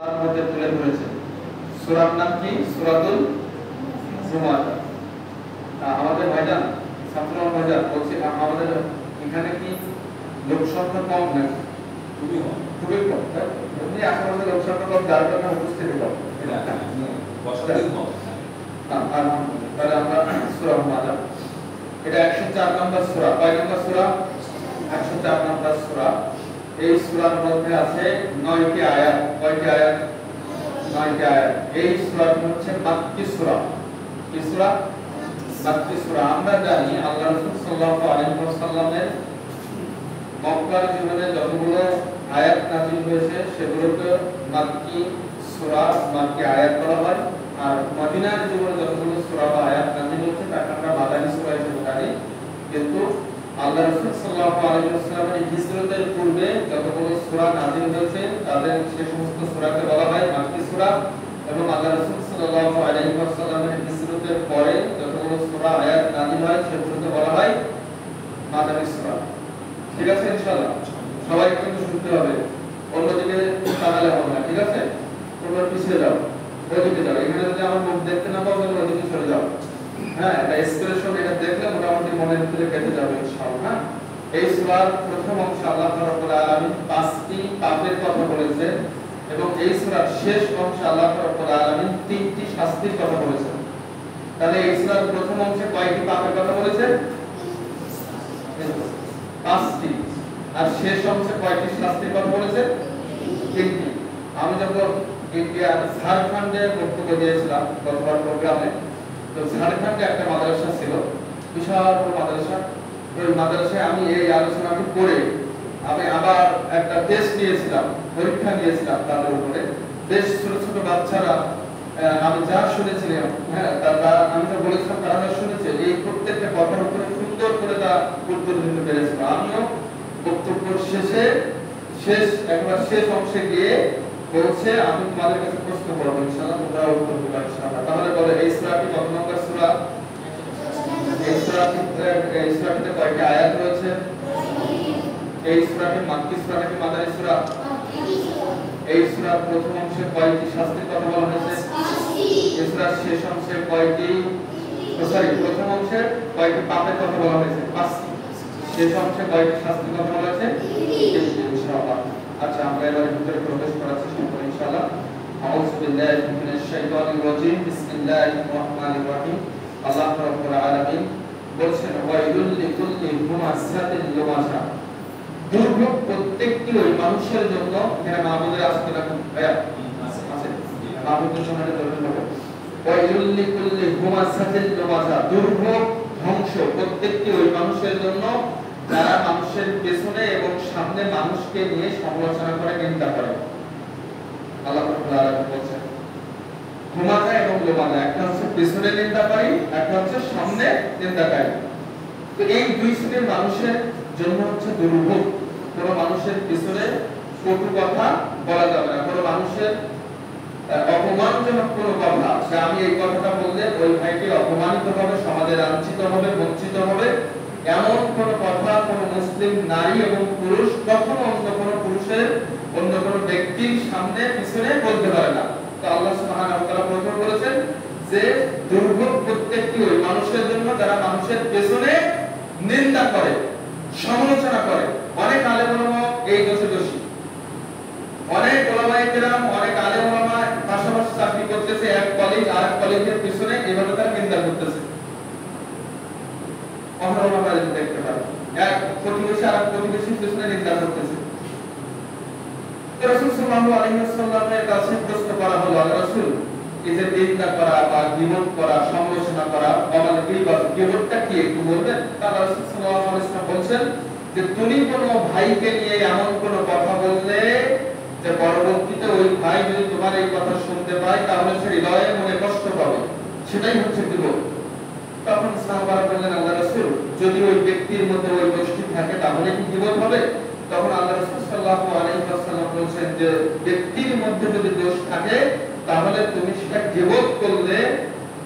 তার মধ্যে তুলে ধরেছে। সূরার নাম কি? সূরাতুল জুমআহ। আমাদের ভাইজান ছাত্র ভাইজান বলছে আমাদের এখানে কি লোক সংখ্যা কম নাকি? খুবই কম। এমনি আশেপাশে লোক সংখ্যা কম, যার কারণে উপস্থিতি কম। তাহলে আমরা সূরা মাদা, এটা 104 নম্বর সূরা। কয় নম্বর সূরা? 104 নম্বর সূরা। এই সূরার মধ্যে আছে 9টি আয়াত। কয়টি আয়াত? 9টি আয়াত। এই সূরাটি হচ্ছে মাক্কি সূরা। কি সূরা? মাক্কি সূরা। আমরা জানি আল্লাহ রাসূল সাল্লাল্লাহু আলাইহি ওয়াসাল্লামের মক্কার জীবনে যতগুলো আয়াত নাযিল হয়েছে সেগুলোকে মাক্কি সূরা, মাক্কি আয়াত বলা হয়। আর মদিনার জীবনে যতগুলো সূরা বা আয়াত নাযিল হয়েছে তাকে আমরা মাদানী সূরা হিসেবে জানি। কিন্তু আল্লাহ রাসূল সাল্লাল্লাহু আলাইহি ওয়াসাল্লামের হিজরতের পূর্বে যতগুলো সূরা নাযিল হয়েছে তাদের সেই সমস্ত সূরাকে বলা হয় মাক্কি সূরা, এবং আল্লাহ রাসূল সাল্লাল্লাহু আলাইহি ওয়াসাল্লামের হিজরতের পরে যতগুলো সূরা আয়াত নাযিল হয় সেগুলোকে বলা হয় মাদানী সূরা। ঠিক আছে? ইনশাআল্লাহ সবাই কিন্তু শুনতে হবে, অন্যদিকে তাকালে হবে না। ঠিক আছে? তোমরা পিছিয়ে যাও, ওইদিকে যাও। এখানে যদি আমার মুখ দেখতে না পাও তাহলে ওইদিকে চলে যাও। হ্যাঁ, এটা এক্সপ্রেশন, এটা দেখলে মোটামুটি মনের ভিতরে কেটে যাবে ইনশাআল্লাহ। এই সূরার প্রথম অংশে আল্লাহ রাব্বুল আলামিন 5টি পাপের কথা বলেছেন, এবং এই সূরার শেষ অংশে আল্লাহ রাব্বুল আলামিন 3টি শাস্তির কথা বলেছেন। তাহলে এই সূরার প্রথম অংশে কয়টি পাপের কথা বলেছেন? 5টি। আর শেষ অংশে কয়টি শাস্তির কথা বলেছেন? 3টি। আমি যখন ইন্ডিয়ার ঝাড়খণ্ডে বক্তব্য দিয়েছিলাম গতবার প্রোগ্রামে, তো ঝাড়খণ্ডে একটা মাদ্রাসা ছিল, বিশাল বড় মাদ্রাসা। ওই মাদ্রাসায় আমি এই আলোচনাটি করে আমি আবার একটা টেস্ট নিয়েছিলাম, পরীক্ষা নিয়েছিলাম তাদের উপরে। বেশ ছোট ছোট বাচ্চারা, আমি যা শুনেছিলাম, হ্যাঁ আমি তো বলেছিলাম তারা শুনেছে, এই প্রত্যেকটা কথার উপরে সুন্দর করে তা উত্তর দিতে পেরেছিল। আমিও বক্তব্য একবার শেষ অংশে গিয়ে বলছে আমি তোমাদের কাছে প্রশ্ন করবো, ইনশাআল্লাহ তোমরা উত্তর দিবে ইনশাআল্লাহ। তাহলে বলে এই সূরাটি কত নম্বর সূরা? এই সূরাটিতে কয়টি আয়াত রয়েছে? এই সূরাটি মাক্কি সূরা নাকি মাদানী সূরা? এই সূরার প্রথম অংশে কয়টি শাস্তির কথা বলা হয়েছে? এই সূরার শেষ অংশে প্রথম অংশে কয়টি পাপের কথা বলা হয়েছে? 5টি। শেষ অংশে কয়টি শাস্তির কথা বলা হয়েছে? ইনশাআল্লাহ। আচ্ছা, আমরা এবারে ভিতরে প্রবেশ করার চেষ্টা করি ইনশাআল্লাহ। আউযু বিল্লাহি মিনাশ শাইতানির রাজীম। বিসমিল্লাহির রাহমানির রাহিম। আল্লাহ রাব্বুল আলামিন বলেছেন ওয়াইলুল লিকুল্লি হুমাযাতিল লুমাযা। দুর্ভোগ প্রত্যেকটি ওই মানুষের জন্য। এখানে মাহবুবের আসতে রাখুন ভাইয়া, আছে মাহবুবের জন্য এটা ধরে নেব। ওয়াইলুল লিকুল্লি হুমাযাতিল লুমাযা। দুর্ভোগ, ধ্বংস প্রত্যেকটি ওই মানুষের জন্য যারা মানুষের পেছনে এবং সামনে মানুষকে নিয়ে সমালোচনা করে, নিন্দা করে। আল্লাহ রাব্বুল আলামিন বলেন হুমাযা এবং লুমাযা, একটা হচ্ছে পেছনে নিন্দাকারী, একটা হচ্ছে সামনে নিন্দাকারী। তো এই দুই শ্রেণীর মানুষের জন্য হচ্ছে দুর্ভোগ। কোন মানুষের পেছনে কটু কথা বলা যাবে না, কোন মানুষের অপমানজনক কোন কথা, যে আমি এই কথাটা বললে ওই ভাইটি অপমানিত হবে, সমাজে লাঞ্ছিত হবে, বঞ্চিত হবে, এমন কোন কথা কোন মুসলিম নারী এবং পুরুষ কখনো অন্য কোন পুরুষের, অন্য কোন ব্যক্তির সামনে পিছনে বলতে পারে না। তো আল্লাহ সুবহানাহু ওয়া তাআলা প্রথমে বলেছেন যে দুর্ভোগ প্রত্যেকটি ওই মানুষের জন্য যারা মানুষের পেছনে নিন্দা করে, সমালোচনা করে। অনেক আলেম ওলামা এই দোষে দোষী। অনেক ওলামায়ে কেরাম, অনেক আলেম ওলামা পাশাপাশি চাকরি করতেছে, এক কলিগ আর এক কলিগের পিছনে এভাবে তার নিন্দা করতেছে। আমরা দেখতে পাই এক প্রতিবেশী আর এক প্রতিবেশীর পিছনে নিন্দা করতেছে। রাসূল সাল্লাল্লাহু আলাইহি ওয়াসাল্লামের কাছে প্রশ্ন করা হলো, আল্লাহ রাসূল এই যে নিন্দা করা বা গীবত করা, সমালোচনা করা, গীবতটা কি একটু বলবেন? তাহলে রাসূল সাল্লাল্লাহু আলাইহি ওয়াসাল্লাম বলেন যে তুমি কোনো ভাইকে নিয়ে এমন কোনো কথা বললে যে পরবর্তীতে ওই ভাই যদি তোমার এই কথা শুনতে পায় তাহলে সে হৃদয়ে মনে কষ্ট পাবে, সেটাই হচ্ছে গীবত। তখন সাহাবারা বললেন আল্লাহ রাসূল যদি ওই ব্যক্তির মধ্যে ওই দোষটি থাকে তাহলে কি গীবত হবে? তখন আল্লাহ রাসূল সাল্লাল্লাহু আলাইহি ওয়াসাল্লাম বলেন যে ব্যক্তির মধ্যে যদি দোষ থাকে তাহলে তুমি সেটা গীবত করলে,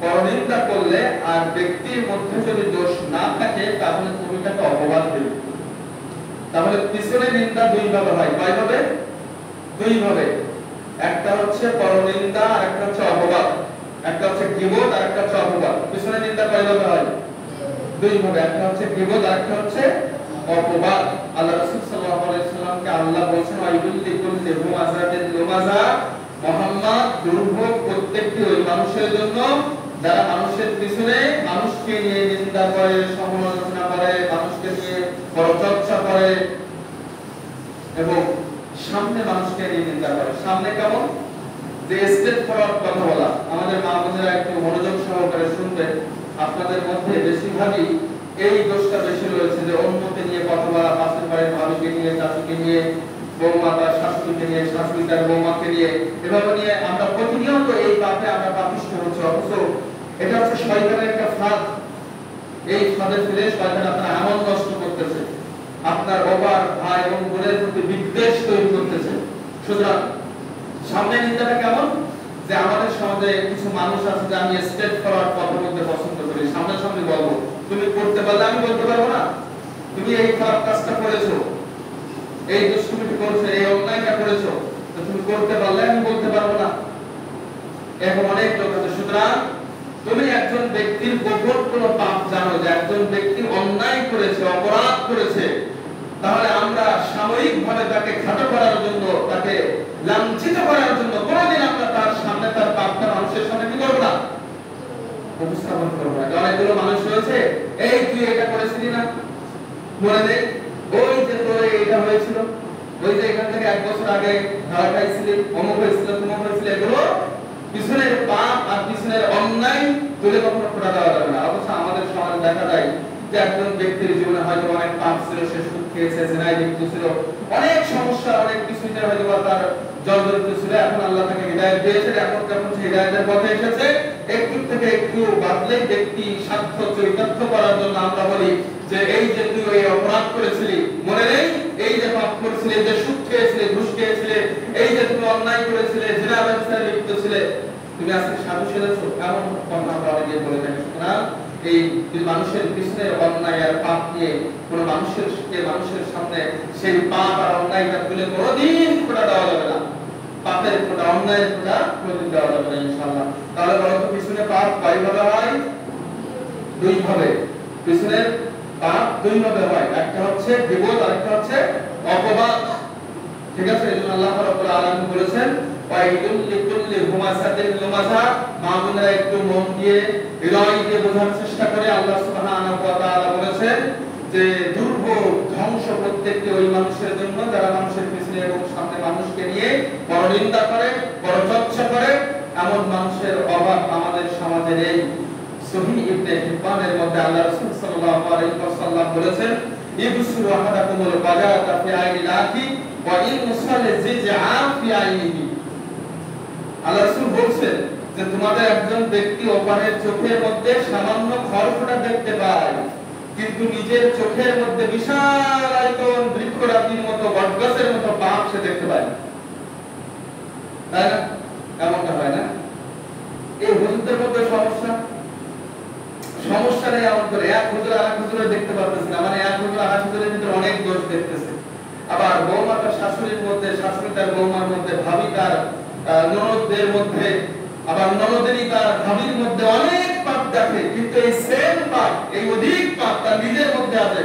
পরনিন্দা করলে, আর ব্যক্তির মধ্যে যদি দোষ না থাকে তাহলে তুমি তাকে অপবাদ দিবে। তাহলে পিছনে নিন্দা দুই ভাবে হয়। কয় ভাবে? দুই ভাবে। একটা হচ্ছে পরনিন্দা আর একটা হচ্ছে অপবাদ। একটা হচ্ছে গীবত আর একটা হচ্ছে অপবাদ। পিছনে নিন্দা কয়ভাবে হয়? দুই ভাবে। একটা হচ্ছে গীবত আর একটা হচ্ছে অপবাদ। আল্লাহ রাসূল সাল্লাল্লাহু আলাইহি ওয়াসাল্লামকে আল্লাহ বলেছেন ওয়াইলুল লিকুল্লি হুমাযাতিন লুমাযা, মুহাম্মদ দুর্ভোগ প্রত্যেকটি ওই মানুষের জন্য যারা মানুষের পিছনে মানুষকে নিয়ে নিন্দা করে, সমালোচনা করে, মানুষকে নিয়ে পরচর্চা করে এবং সামনে মানুষকে নিয়ে নিন্দা করে। সামনে কেমন? যে স্টেট ফরওয়ার্ড কথা বলা। আমাদের মা বোনেরা একটু মনোযোগ সহকারে শুনবেন। আপনাদের মধ্যে বেশিরভাগই এই দোষটা বেশি রয়েছে যে অন্যকে নিয়ে কথা বলা, পাশের বাড়ির ভাবিকে নিয়ে, চাচুকে নিয়ে, বৌমা তার শাশুড়িকে নিয়ে, শাশুড়ি তার বৌমাকে নিয়ে, এভাবে নিয়ে আমরা প্রতিনিয়ত এই পাপে আমরা পাপিষ্ঠ হচ্ছি। অথচ এটা হচ্ছে শয়তানের একটা ফাঁদ। এই ফাঁদে ফেলে শয়তান আপনার আমল নষ্ট করতেছে, আপনার বাবার ভাই এবং বোনের প্রতি বিদ্বেষ তৈরি করতেছে। সুতরাং সামনে নিন্দাটা কেমন? যে আমাদের সমাজে কিছু মানুষ আছে যে আমি স্টেট ফরওয়ার্ড কথা বলতে পছন্দ করি, সামনাসামনি বলবো। তুমি করতে পারলে আমি বলতে পারবো না তুমি এই খারাপ কাজটা করেছো, এই দুষ্কর্মটি করেছো, এই অন্যায়টা করেছো, তো তুমি করতে পারলে আমি বলতে পারবো না। এখন অনেক লোক আছে। সুতরাং তুমি একজন ব্যক্তির গোপন কোনো পাপ জানো, যে একজন ব্যক্তি অন্যায় করেছে, অপরাধ করেছে, তাহলে আমরা সাময়িকভাবে তাকে খাটো করার জন্য, তাকে লাঞ্ছিত করার জন্য কোনোদিন আমরা তার সামনে তার পাপটা মানুষের সামনে কি করবো না? উপস্থাপন করবো না। অনেকগুলো মানুষ রয়েছে, এই তুই এটা করেছিলি না, মনে নেই? ওই যে তোর এটা হয়েছিল, ওই যে এখান থেকে 1 বছর আগে ধরা খাইছিলি, অমুক হয়েছিল, তমুক হয়েছিল, এগুলো পিছনের পাপ আর পিছনের অন্যায় তুলে কখনো খোটা দেওয়া যাবে না। অবশ্য আমাদের সমাজে দেখা যায় যে একজন ব্যক্তির জীবনে হয়তো অনেক পাপ ছিল, সে সুদ খেয়েছে, জিনায় লিপ্ত ছিল, অনেক সমস্যা, অনেক কিছুতে হয়তো তার জর্জরিত ছিল। এখন আল্লাহ তাকে হিদায়াত দিয়েছে, এখন যখন সে হিদায়াতের পথে এসেছে, একটু থেকে একটু বাদলে ব্যক্তি স্বার্থ চরিতার্থ করার জন্য আমরা বলি যে এই যে তুই এই অপরাধ করেছিলি, মনে নেই? এই যে পাপ করেছিলে, যে সুদ খেয়েছিলে, ঘুষ খেয়েছিলে, এই যে তুমি অন্যায় করেছিলে, জিনা ব্যবসায় লিপ্ত ছিলে, তুমি আজকে সাধু সেরেছো, এমন কথা আমরা অনেকে বলে থাকি। সুতরাং এই মানুষের পিছনের অন্যায় আর পাপ নিয়ে কোন মানুষের সামনে সেই পাপ আর অন্যায়টা তুলে কোনোদিন খোটা দেওয়া যাবে না। পাপের খোটা, অন্যায়ের খোটা কোনোদিন দেওয়া যাবে না ইনশাআল্লাহ। তাহলে বলো তো পিছনে পাপ কয়ভাবে হয়? দুই ভাবে। পিছনের পাপ দুই ভাবে হয়, একটা হচ্ছে গীবত আর একটা হচ্ছে অপবাদ। ঠিক আছে? এজন্য আল্লাহ রাব্বুল আলামিন বলেছেন ওয়াইলুল লিকুল্লি হুমাযাতিন লুমাযা। মা'মুনেরা একটু মন দিয়ে, হৃদয় দিয়ে বোঝার চেষ্টা করে। আল্লাহ সুবহানাহু ওয়া তাআলা বলেছেন যে দুর্ভোগ, ধ্বংস প্রত্যেকটি ওই মানুষের জন্য যারা মানুষের পিছনে এবং সামনে মানুষকে নিয়ে পরনিন্দা করে, পরচর্চা করে। এমন মানুষের অভাব আমাদের সমাজে নেই। সহিহ ইবনে হিব্বানের মধ্যে আল্লাহ রাসূল সাল্লাল্লাহু আলাইহি ওয়াসাল্লাম বলেছেন ইবসুরু আহাদাকুমুল বাজাতা ফি আইনিল আখি ওয়া ইন মুসাল্লি জিজআ ফি আইনিহি। আল্লাহ রাসূল বলেছেন যে তোমাদের একজন ব্যক্তি অপরের চোখের মধ্যে সামান্য খড়ফোঁটা দেখতে পায়, কিন্তু নিজের চোখের মধ্যে বিশাল আয়তন বৃক্ষরাজির মতো, বটগাছের মতো পাপ সে দেখতে পায়। তাই না? এমনটা হয় না? এই হুজুরদের মধ্যে সমস্যা নেই। এমন করে এক হুজুর আর এক হুজুরে দেখতে পারতেছে না, মানে এক হুজুর আর এক হুজুরের ভিতরে অনেক দোষ দেখতেছে। আবার বৌমা তার শাশুড়ির মধ্যে, শাশুড়ি তার বৌমার মধ্যে, ভাবি তার ননদদের মধ্যে, আবার ননদেরই তার ভাবির মধ্যে অনেক পাপ দেখে, কিন্তু এই সেম পাপ, এই অধিক পাপ তার নিজের মধ্যে আছে,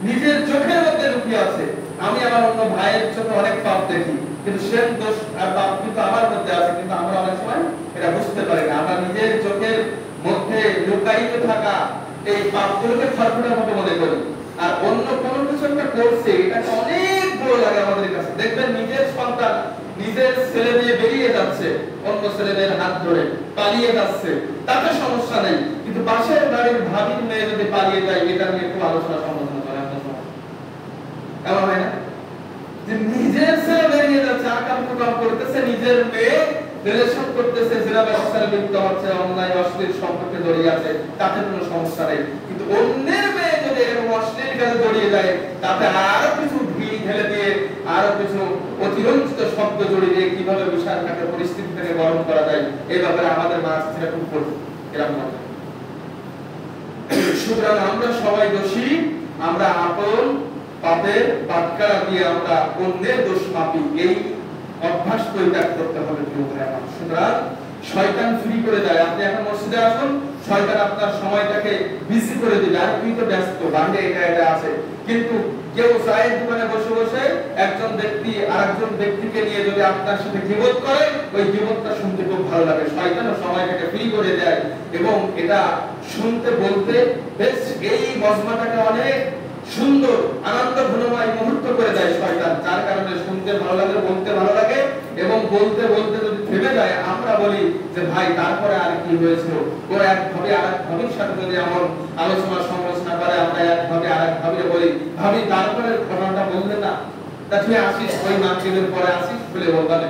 নিজের চোখের মধ্যে লুকিয়ে আছে। আমি আমার অন্য ভাইয়ের চোখে অনেক পাপ দেখি, কিন্তু সেম দোষ আর পাপ কিন্তু আমার মধ্যে আছে, কিন্তু আমরা অনেক সময় এটা বুঝতে পারি না। আমরা নিজের চোখের মধ্যে লুকায়িত থাকা এই পাপগুলোকে খড়খড়ার মতো মনে করি, আর অন্য কোনো কিছু একটা করছে এটাকে অনেক বড় লাগে আমাদের কাছে। দেখবেন নিজের সন্তান, নিজের ছেলে মেয়ে বেরিয়ে যাচ্ছে, অন্য ছেলে মেয়ের হাত ধরে পালিয়ে যাচ্ছে, তাতে সমস্যা নেই, কিন্তু পাশের বাড়ির ভাবির মেয়ে যদি পালিয়ে যায়, এটা নিয়ে একটু আলোচনা সমালোচনা করে আপনার সমাজ। এমন হয় না যে নিজের ছেলে বেরিয়ে যাচ্ছে, আকাম কুকাম করতেছে, নিজের মেয়ে রিলেশন করতেছে, জিনা ব্যবসায় লিপ্ত হচ্ছে, অন্যায় অশ্লীল সম্পর্কে জড়িয়ে আছে, তাতে কোনো সমস্যা নেই, কিন্তু অন্যের মেয়ে যদি এরকম অশ্লীল কাজে জড়িয়ে যায়, তাতে আরো কিছু ঢিল ঢেলে দিয়ে, আরো কিছু অতিরঞ্জিত শব্দ জড়িয়ে দিয়ে কিভাবে বিষয়টাকে পরিস্থিতি থেকে গরম করা যায়, এই ব্যাপারে আমাদের মাঝে সেরকম করবে এরকম হবে। সুতরাং আমরা সবাই দোষী, আমরা আপন পাপের বাটখারা দিয়ে আমরা অন্যের দোষ মাপি। এই অভ্যাস পরিত্যাগ করতে হবে প্রিয় ভাইরা। সুতরাং শয়তান ফ্রি করে দেয়। আপনি এখন মসজিদে আসুন, শয়তান আপনার সময়টাকে বিজি করে দিবে, আর তুই তো ব্যস্ত, বাইরে এটা আছে। কিন্তু কেউ চায়ের দোকানে বসে বসে একজন ব্যক্তি আরেকজন ব্যক্তিকে নিয়ে যদি আপনার সাথে গীবত করে, ওই গীবতটা শুনতে খুব ভালো লাগে। শয়তানও সময়টাকে ফ্রি করে দেয় এবং এটা শুনতে বলতে বেশ এই মজমাটাকে অনেক সুন্দর আনন্দ ঘনময় মুহূর্ত করে দেয় শয়তান, যার কারণে শুনতে ভালো লাগে, বলতে ভালো লাগে এবং বলতে বলতে যদি থেমে যায় আমরা বলি যে ভাই তারপরে আর কি হয়েছিল। ও একভাবে আরেকভাবের সাথে যদি এমন আলোচনা সমালোচনা করে, আমরা একভাবে আরেকভাবে বলি ভাবি তারপরে ঘটনাটা বললে না, তা তুই আসিস ওই মাগরিবের পরে আসিস বলে বলবানে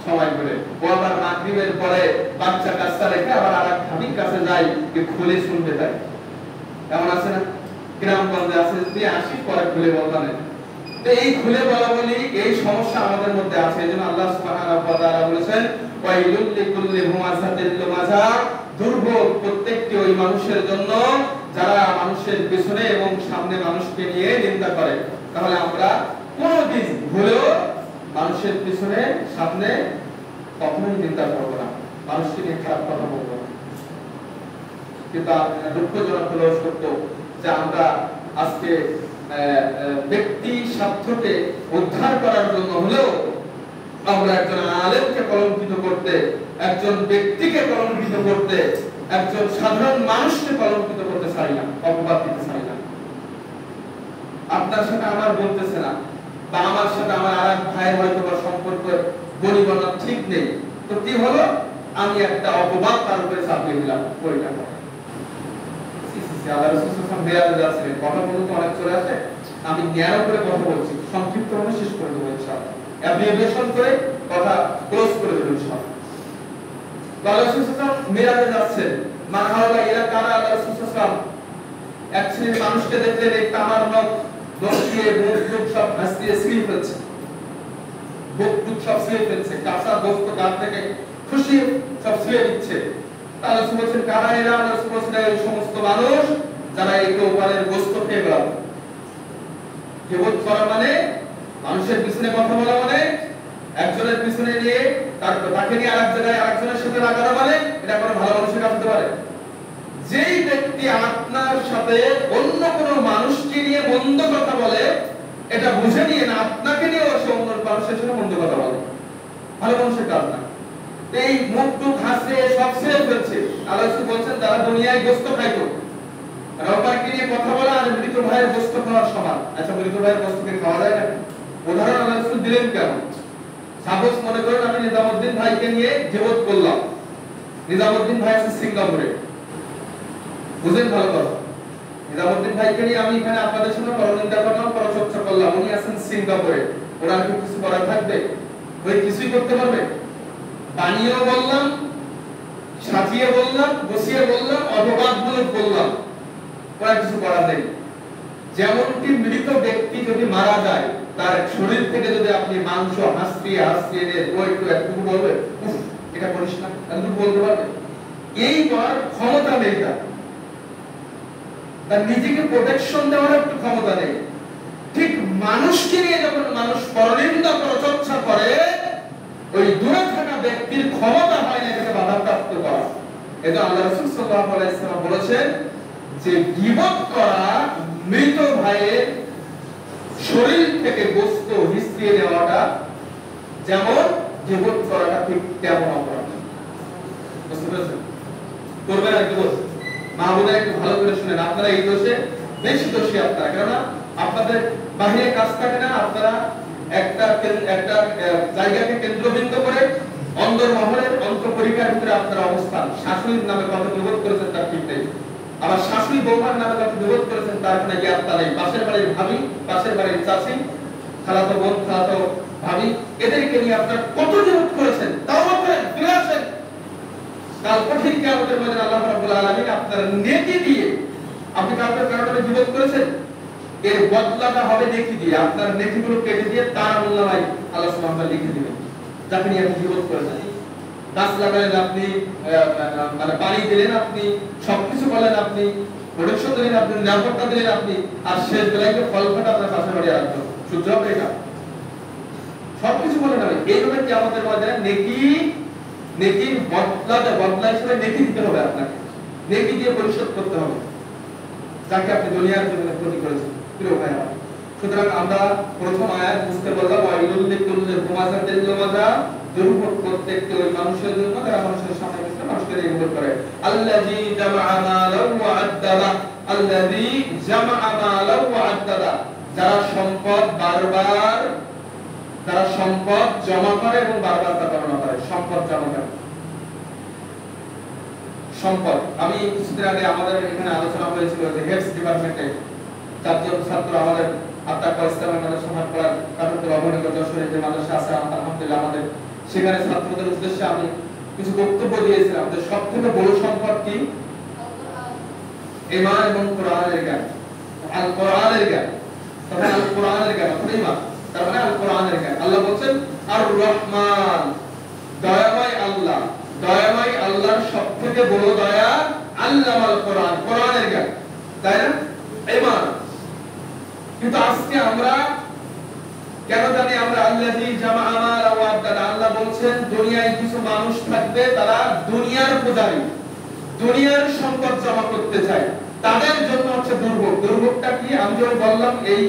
সময় করে। ও আবার মাগরিবের পরে বাচ্চা কাচ্চা রেখে আবার আরেক ভাবির কাছে যায় যে খুলে শুনতে দেয়। এমন আছে না? গ্রামগঞ্জে আছে যে আসিস পরে খুলে বলবানে। তো এই খুলে বলা বলি এই সমস্যা আমাদের মধ্যে আছে। এজন্য আল্লাহ সুবহানাহু ওয়া তাআলা বলেছেন ওয়াইলুল লিকুল্লি হুমাযাতিল লুমাযা, দুর্ভোগ প্রত্যেকটি ওই মানুষের জন্য যারা মানুষের পেছনে এবং সামনে মানুষকে নিয়ে নিন্দা করে। তাহলে আমরা কোনদিন ভুলেও মানুষের পেছনে সামনে কখনোই নিন্দা করব না, মানুষকে নিয়ে খারাপ কথা বলবো না। কিন্তু দুঃখজনক হলো সত্য যে আমরা আজকে ব্যক্তি স্বার্থকে উদ্ধার করার জন্য হলেও আমরা একজন আলেমকে কলঙ্কিত করতে, একজন ব্যক্তিকে কলঙ্কিত করতে, একজন সাধারণ মানুষকে কলঙ্কিত করতে চাই না, অপবাদ দিতে চাই না। আপনার সাথে আমার বলতেছে না, বা আমার সাথে আমার আরেক ভাইয়ের হয়তো বা সম্পর্ক বনিবনা ঠিক নেই, তো কি হলো আমি একটা অপবাদ তার উপরে চাপিয়ে দিলাম। ওইটা আল্লাহ রাসূল সাল্লাল্লাহু আলাইহি ওয়াসাল্লাম যাচ্ছিলেন, কথা বলতে অনেক চলে আসে, আমি জ্ঞান করে কথা বলছি, সংক্ষিপ্তভাবে শেষ করে দেবো ইনশাআল্লাহ, অ্যাব্রিভিয়েশন করে কথা ক্লোজ করে দেবো ইনশাআল্লাহ। আল্লাহ রাসূল সাল্লাল্লাহু আলাইহি ওয়াসাল্লাম মিরাজে যাচ্ছেন, মারহাবা ইলা কারা আল্লাহ রাসূল সাল্লাল্লাহু আলাইহি ওয়াসাল্লাম এক শ্রেণীর মানুষকে দেখলেন এই তামার নখ দিয়ে মুখ সব ভাসিয়ে ছিঁড়ে ফেলছে, বুক সব ছিঁড়ে ফেলছে, কাঁচা গোশত গাল থেকে খুশি সব ছিঁড়ে দিচ্ছে। আল্লাহ রাসূল বলেছেন কারা এরা? আল্লাহ রাসূল বলেছেন এই সমস্ত মানুষ যারা এই কোরবানের গোশত খেয়ে বেড়ায়। গীবত করা মানে মানুষের পিছনে কথা বলা, মানে একজনের পিছনে নিয়ে তাকে নিয়ে আরেক জায়গায় আরেকজনের সাথে লাগানো, মানে এটা কোনো ভালো মানুষের কাজ হতে পারে? যেই ব্যক্তি আপনার সাথে অন্য কোনো মানুষকে নিয়ে মন্দ কথা বলে, এটা বুঝে নিয়ে না আপনাকে নিয়ে অন্য মানুষের সাথে মন্দ কথা বলে, ভালো মানুষের কাজ না। এই মুখ হাসে সব ছেড়ে ফেলছে। আল্লাহ রাসূল বলেছেন যারা দুনিয়ায় গোশত খাইতো, রব্বাকে নিয়ে কথা বলা আর মৃত ভাইয়ের গোশত খাওয়ার সমান। আচ্ছা, মৃত ভাইয়ের গোশতকে খাওয়া যায় না? উদাহরণ আল্লাহ রাসূল দিলেন কেন? সাপোজ মনে করেন আমি নিজামউদ্দিন ভাইকে নিয়ে গীবত করলাম, নিজামউদ্দিন ভাই আছে সিঙ্গাপুরে, বুঝেন ভালো কথা, নিজামউদ্দিন ভাইকে নিয়ে আমি এখানে আপনাদের সামনে পরনিন্দা করলাম, পরচর্চা করলাম, উনি আছেন সিঙ্গাপুরে, ওরা কি কিছু করার থাকবে? ওই কিছুই করতে পারবে? বানিয়েও বললাম, সাজিয়ে বললাম, বসিয়ে বললাম, অপবাদমূলক বললাম, ওরা কিছু করার নেই। যেমনটি মৃত ব্যক্তি যদি মারা যায়, তার শরীর থেকে যদি আপনি মাংস হাসিয়ে হাসিয়ে নিয়ে একটু বলবে উফ এটা করিস না, এতটুকু বলতে পারবে? এই করার ক্ষমতা নেই তার নিজেকে প্রোটেকশন দেওয়ার একটু ক্ষমতা নেই। ঠিক মানুষকে নিয়ে যখন মানুষ পরনিন্দা প্রচর্চা করে, ওই দূরে থাকা ব্যক্তির ক্ষমতা হয় না এটাকে বাধাপ্রাপ্ত করা। এটা আল্লাহ রাসূল সাল্লাল্লাহু আলাইহি ওয়াসাল্লাম বলেছেন যে গীবত করা মৃত ভাইয়ের শরীর থেকে গোশত হিসিয়ে নেওয়াটা যেমন গীবত করাটা ঠিক তেমন অপরাধ। বুঝতে পেরেছেন? করবেন না গীবত? মাহবুবের একটু ভালো করে শুনেন, আপনারা এই দোষে বেশি দোষী আপনারা, কেননা আপনাদের বাহিরে কাজ থাকে না, আপনারা একটা জায়গাকে কেন্দ্রবিন্দু করে অন্তর্মহলের অন্তঃপরিকার ভিতরে আপনারা অবস্থান। শাশুড়ির নামে কত বিরোধ করেছেন তার ঠিক নেই, আবার শাশুড়ি বৌমার নামে কত বিরোধ করেছেন তার কোনো জ্ঞাতা নেই। পাশের বাড়ির ভাবি, পাশের বাড়ির চাচি, খালাতো বোন, খালাতো ভাবি, এদেরকে নিয়ে আপনারা কত বিরোধ করেছেন, তাও আপনারা ফিরে আসেন। কাল কঠিন কিয়ামতের ময়দানে আল্লাহ রাব্বুল আলামিন আপনার নেকি দিয়ে, আপনি কাউকে কারণে বিরোধ করেছেন, এর বদলাটা হবে নেকি দিয়ে, আপনার নেকিগুলো কেটে দিয়ে তার আমলনামায় আল্লাহ সুবহানাহু ওয়া তাআলা লিখে দিবেন যাকে নিয়ে আপনি বিরোধ করেছেন। গাছ লাগালেন আপনি, মানে পানি দিলেন আপনি, সবকিছু করলেন আপনি, প্রোটেকশন দিলেন আপনি, নিরাপত্তা দিলেন আপনি, আর শেষ বেলায় ফল ফাটা আপনার পাশে বাড়ি রাখবেন, সহ্য হবে এটা? সবকিছু বলেন আমি এইভাবে কিয়ামতের ময়দানে নেকির বদলা হিসেবে নেকি দিতে হবে আপনাকে, নেকি দিয়ে পরিশোধ করতে হবে যাকে আপনি দুনিয়ার জন্য ক্ষতি করেছেন। প্রিয় ভাইরা, সুতরাং আমরা প্রথম আয়াত বুঝতে পারলাম ওয়াইলুল লিকুল্লি হুমাযাতিল লুমাযা, দুর্ভোগ প্রত্যেকটি ওই মানুষের জন্য যারা মানুষের সামনে বসে মানুষকে নির্মূল করে। আল্লাযী জামাআ মালাও ওয়া আদ্দাদা, আল্লাযী জামাআ মালাও ওয়া আদ্দাদা, যারা সম্পদ জমা করে এবং বারবার তা গণনা করে। সম্পদ জমা করে, সম্পদ। আমি কিছুদিন আগে আমাদের এখানে আলোচনা হয়েছিল যে হেলথ ডিপার্টমেন্টে চারজন ছাত্র আমাদের আত্মা ইসলামের মাদ্রাসা পড়ার কারণে অবনীত যশোরে যে মাদ্রাসা আছে আলহামদুলিল্লাহ আমাদের সেখানে ছাত্রদের উদ্দেশ্যে আমি কিছু বক্তব্য দিয়েছিলাম যে সবথেকে বড় সম্পদ কি? ঈমান এবং কোরআনের জ্ঞান। আল কোরআনের জ্ঞান, তখন আল কোরআনের জ্ঞান অর্থাৎ ঈমান, তার মানে আল কোরআনের জ্ঞান। আল্লাহ বলেন আর রহমান, দয়াময় আল্লাহ, দয়াময় আল্লাহর সবথেকে বড় দয়া আল্লামাল কোরআন, কোরআনের জ্ঞান, তাই না? ঈমান। কিন্তু আজকে আমরা কেন জানি আমরা আল্লাযী জামাআ মালা ওয়া আদ্দাদা, আল্লাহ বলছেন দুনিয়ায় কিছু মানুষ থাকবে তারা দুনিয়ার পূজারী, দুনিয়ার সম্পদ জমা করতে চায়, তাদের জন্য হচ্ছে দুর্ভোগ। দুর্ভোগটা কি? আমি যেমন বললাম এই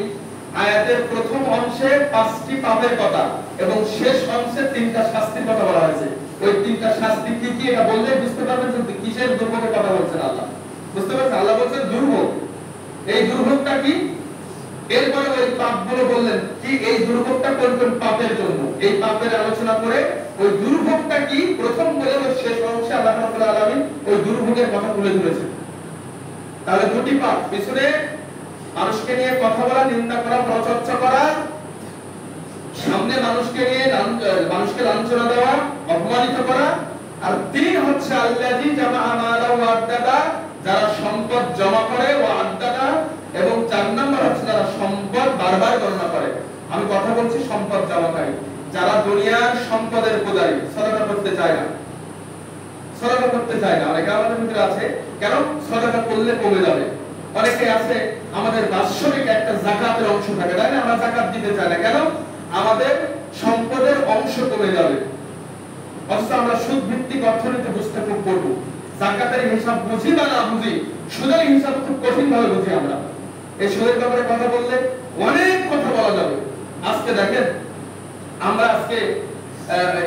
আয়াতের প্রথম অংশে 5টি পাপের কথা এবং শেষ অংশে 3টা শাস্তির কথা বলা হয়েছে। ওই 3টা শাস্তি কি কি এটা বললে বুঝতে পারবেন যে কিসের দুর্ভোগের কথা বলছেন আল্লাহ। বুঝতে পারছেন? আল্লাহ বলছেন দুর্ভোগ। এই দুর্ভোগটা কি? এরপরে ওই পাপগুলো বললেন কি এই দুর্ভোগটা কোন কোন পাপের জন্য, এই পাপের আলোচনা করে ওই দুর্ভোগটা কি প্রথম বলে ওই শেষ অংশে আল্লাহ রাব্বুল আলামিন ওই দুর্ভোগের কথা তুলে ধরেছেন। তাহলে দুটি পাপ, পিছনে মানুষকে নিয়ে কথা বলা, নিন্দা করা, প্রচর্চা করা, সামনে মানুষকে নিয়ে মানুষকে লাঞ্ছনা দেওয়া, অপমানিত করা, আর 3 হচ্ছে আল্লাযী জামাআ মালা ওয়া আদ্দাদা, যারা সম্পদ জমা করে, ও আদ্দাদা, এবং 4 নম্বর হচ্ছে যারা সম্পদ বারবার গণনা করে। আমি কথা বলছি সম্পদ জমাকারী, যারা দুনিয়ার সম্পদের পূজারী, সাদাকা করতে চায় না, সাদাকা করতে চায় না। অনেকে আমাদের ভিতরে আছে, কেন? সাদাকা করলে কমে যাবে। অনেকে আছে আমাদের বাৎসরিক একটা যাকাতের অংশ থাকে, তাই না? আমরা যাকাত দিতে চাই না, কেন? আমাদের সম্পদের অংশ কমে যাবে। অথচ আমরা সুদ ভিত্তিক অর্থনীতি বুঝতে খুব করব, যাকাতের হিসাব বুঝি বা না বুঝি, সুদের হিসাব খুব কঠিন ভাবে বুঝি আমরা। এই সুদের ব্যাপারে কথা বললে অনেক কথা বলা যাবে। আজকে দেখেন আমরা আজকে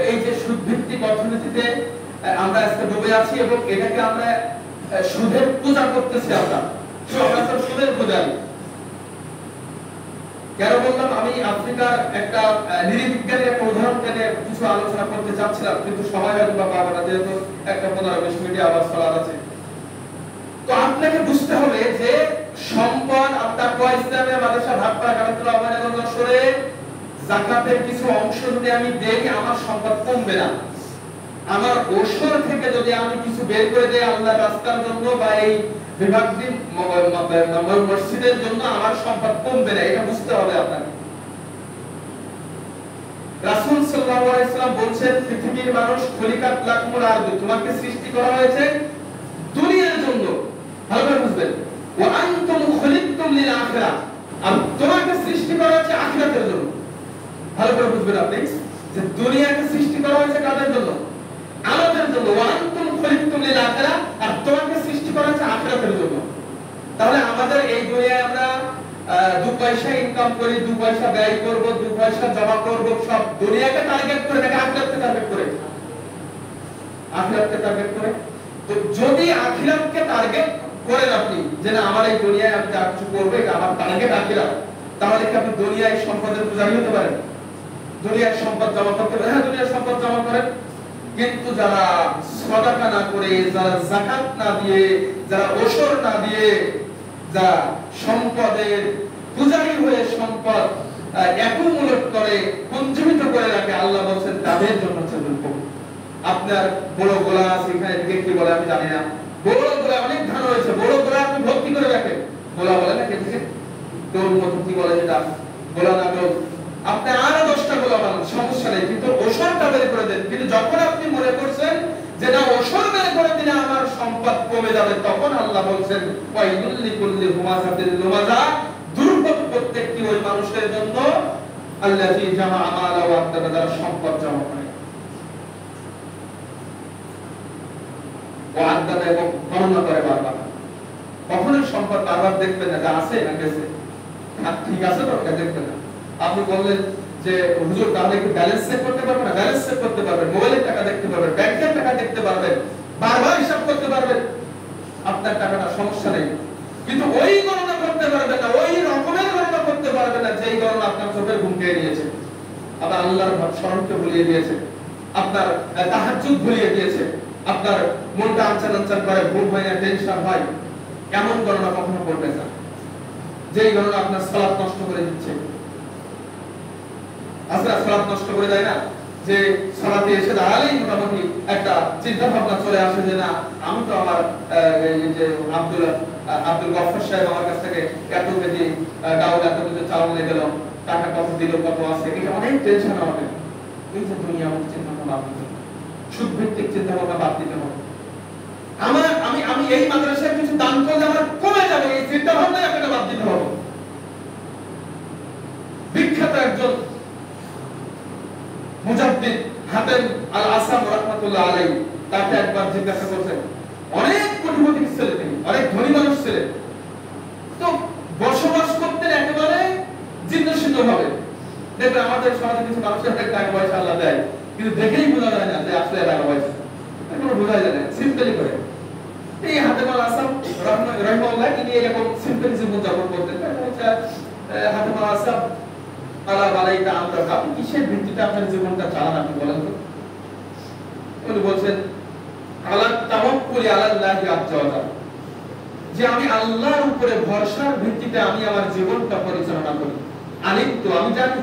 এই যে সুদ ভিত্তিক অর্থনীতিতে আমরা আজকে ডুবে আছি এবং এটাকে আমরা সুদের পূজা করতেছি। আমরা সুদের পূজারী। কেন বললাম? আমি আফ্রিকার একটা নৃবিজ্ঞানের একটা উদাহরণ টেনে কিছু আলোচনা করতে চাচ্ছিলাম, কিন্তু সময় হয়তো বা পাবো না, যেহেতু একটা 15-20 মিনিট আবার চলা আছে। তো আপনাকে বুঝতে হবে যে সম্পদ আপনার ইসলামের মাদ্রাসা ভাবপাড়া কাটাতুল আহ্বানগঞ্জ যশোরে যাকাতের কিছু অংশ যদি আমি দেই, আমার সম্পদ কমবে না। আমার ওসর থেকে যদি আমি কিছু বের করে দেই আল্লাহর রাস্তার জন্য বা এই বিভাগটি মসজিদের জন্য, আমার সম্পদ কমবে না। এটা বুঝতে হবে আপনাকে। রাসূল সাল্লাল্লাহু আলাইহি ওয়াসাল্লাম বলেন পৃথিবীর মানুষ খলিকাত লাকুমুল আরদ, তোমাকে সৃষ্টি করা হয়েছে দুনিয়ার জন্য। ভালো করে বুঝবেন, ওয়া আনতুম খুলিকতুম লিল আখিরাহ, আর তোমাকে সৃষ্টি করা হয়েছে আখিরাতের জন্য। ভালো করে বুঝবেন আপনি যে দুনিয়াকে সৃষ্টি করা হয়েছে কাদের জন্য? আমাদের জন্য। ওয়া আনতুম খুলিকতুম লিল আখিরাহ, আর তোমাকে সৃষ্টি করা হয়েছে আখিরাতের জন্য। তাহলে আমাদের এই দুনিয়ায় আমরা 2 পয়সা ইনকাম করি, 2 পয়সা ব্যয় করব, 2 পয়সা জমা করব, সব দুনিয়াকে টার্গেট করে, নাকি আখিরাতকে টার্গেট করে? আখিরাতকে টার্গেট করে। তো যদি আখিরাতকে টার্গেট করেন আপনি যে না আমার এই দুনিয়ায় আমি যা কিছু করব এটা আমার টার্গেট আখিরাত, তাহলে কি আপনি দুনিয়ায় সম্পদের পূজারী হতে পারেন? দুনিয়ার সম্পদ জমা করতে পারেন? হ্যাঁ, দুনিয়ার সম্পদ জমা করেন, কিন্তু যারা সাদাকা না করে, যারা যাকাত না দিয়ে, যারা ওশর না দিয়ে, যারা সম্পদের পূজারী হয়ে সম্পদ একমূলক করে, পঞ্জীবিত করে রাখে, আল্লাহ বলেন তাদের জন্য হচ্ছে দুর্ভোগ। আপনার বড় গোলা আছে, এখানে দিকে কি বলে আমি জানি না, বড় গোলা অনেক ধান রয়েছে, বড় গোলা আপনি ভর্তি করে রাখেন, গোলা বলে না কেটে তোর মতো কি বলে যেটা গোলা না গোল, আপনি আরো 10টা গোলা বানান, সমস্যা নেই, কিন্তু ওশরটা বের করে দেন। কিন্তু যখন আপনি মনে করছেন যে না ওশর বের করে দিলে আমার সম্পদ কমে যাবে, তখন আল্লাহ বলছেন ওয়াইলুল লিকুল্লি হুমাযাতিল লুমাযা, দুর্ভোগ প্রত্যেকটি ওই মানুষের জন্য আল্লাযী জামাআ মালা ওয়া আদ্দাদা, যারা সম্পদ জমা করে, ওয়া আদ্দাদা এবং গণনা করে বারবার। কখনো সম্পদ বারবার দেখবেন না যে আছে না গেছে, ঠিক আছে তো, এটা দেখবেন না। আপনি বললেন যে হুজুর তাহলে একটু ব্যালেন্স চেক করতে পারবেন না, ব্যালেন্স চেক করতে পারবেন, মোবাইলের টাকা দেখতে পারবেন, ব্যাংকের টাকা দেখতে পারবেন, বারবার হিসাব করতে পারবেন, আপনার টাকাটা সমস্যা নেই। কিন্তু ওই গণনা করতে পারবেন না, ওই রকমের গণনা করতে পারবেন না যেই গণনা আপনার চোখের ঘুম কেড়ে নিয়েছে, আপনার আল্লাহর স্মরণকে ভুলিয়ে দিয়েছে, আপনার তাহাজ্জুদ ভুলিয়ে দিয়েছে, আপনার মনটা আনচান আনচান করে, ঘুম হয় না, টেনশন হয়। এমন গণনা কখনো করবেন না যেই গণনা আপনার সালাত নষ্ট করে দিচ্ছে। আসলে সালাত নষ্ট করে দেয় না, যে সালাতে এসে দাঁড়ালেই মোটামুটি একটা চিন্তা ভাবনা চলে আসে যে না, আমি তো আমার এই যে আব্দুল গফফার সাহেব আমার কাছ থেকে এত কেজি ডাউল, এত কেজি চাউল নিয়ে গেল, টাকা কত দিল, কত আছে, এটা অনেক টেনশন হবে। এই যে দুনিয়া আমাকে চিন্তা ভাবনা বাদ দিতে হবে, সুদ ভিত্তিক চিন্তা ভাবনা বাদ দিতে হবে। আমি এই মাদ্রাসায় কিছু দান করলে আমার কমে যাবে, এই চিন্তা ভাবনাই আপনাকে বাদ দিতে হবে। বিখ্যাত একজন মুজাদ্দিদ হাতেম আল আসাম রাহমাতুল্লাহ আলাইহি, তাকে একবার জিজ্ঞাসা করতেন, অনেক কোটিপতি ছেলে, তিনি অনেক ধনী মানুষ ছিলেন, তো বসবাস করতেন একেবারে জীর্ণশীর্ণ ভাবে। দেখবেন আমাদের সমাজে কিছু মানুষের অনেক টাকা পয়সা আল্লাহ দেয়, কিন্তু দেখেই বোঝা যায় না যে আসলে টাকা পয়সা, কোনো বোঝা যায় না, সিম্পলি করে। এই হাতেম আল আসাম রাহমাতুল্লাহ তিনি এরকম সিম্পল জীবন যাপন করতেন। হাতেম আল আসাম আলা বালাইকা আমরা, আপনি কিসের ভিত্তিতে আপনার জীবনটা চালান আপনি বলেন তো? উনি বলছেন আলা তাওয়াক্কুলি আলাল্লাহি আযজা ওয়া জাল, যে আমি আল্লাহর উপরে ভরসার ভিত্তিতে আমি আমার জীবনটা পরিচালনা করি। আলিমতু, আমি জানি,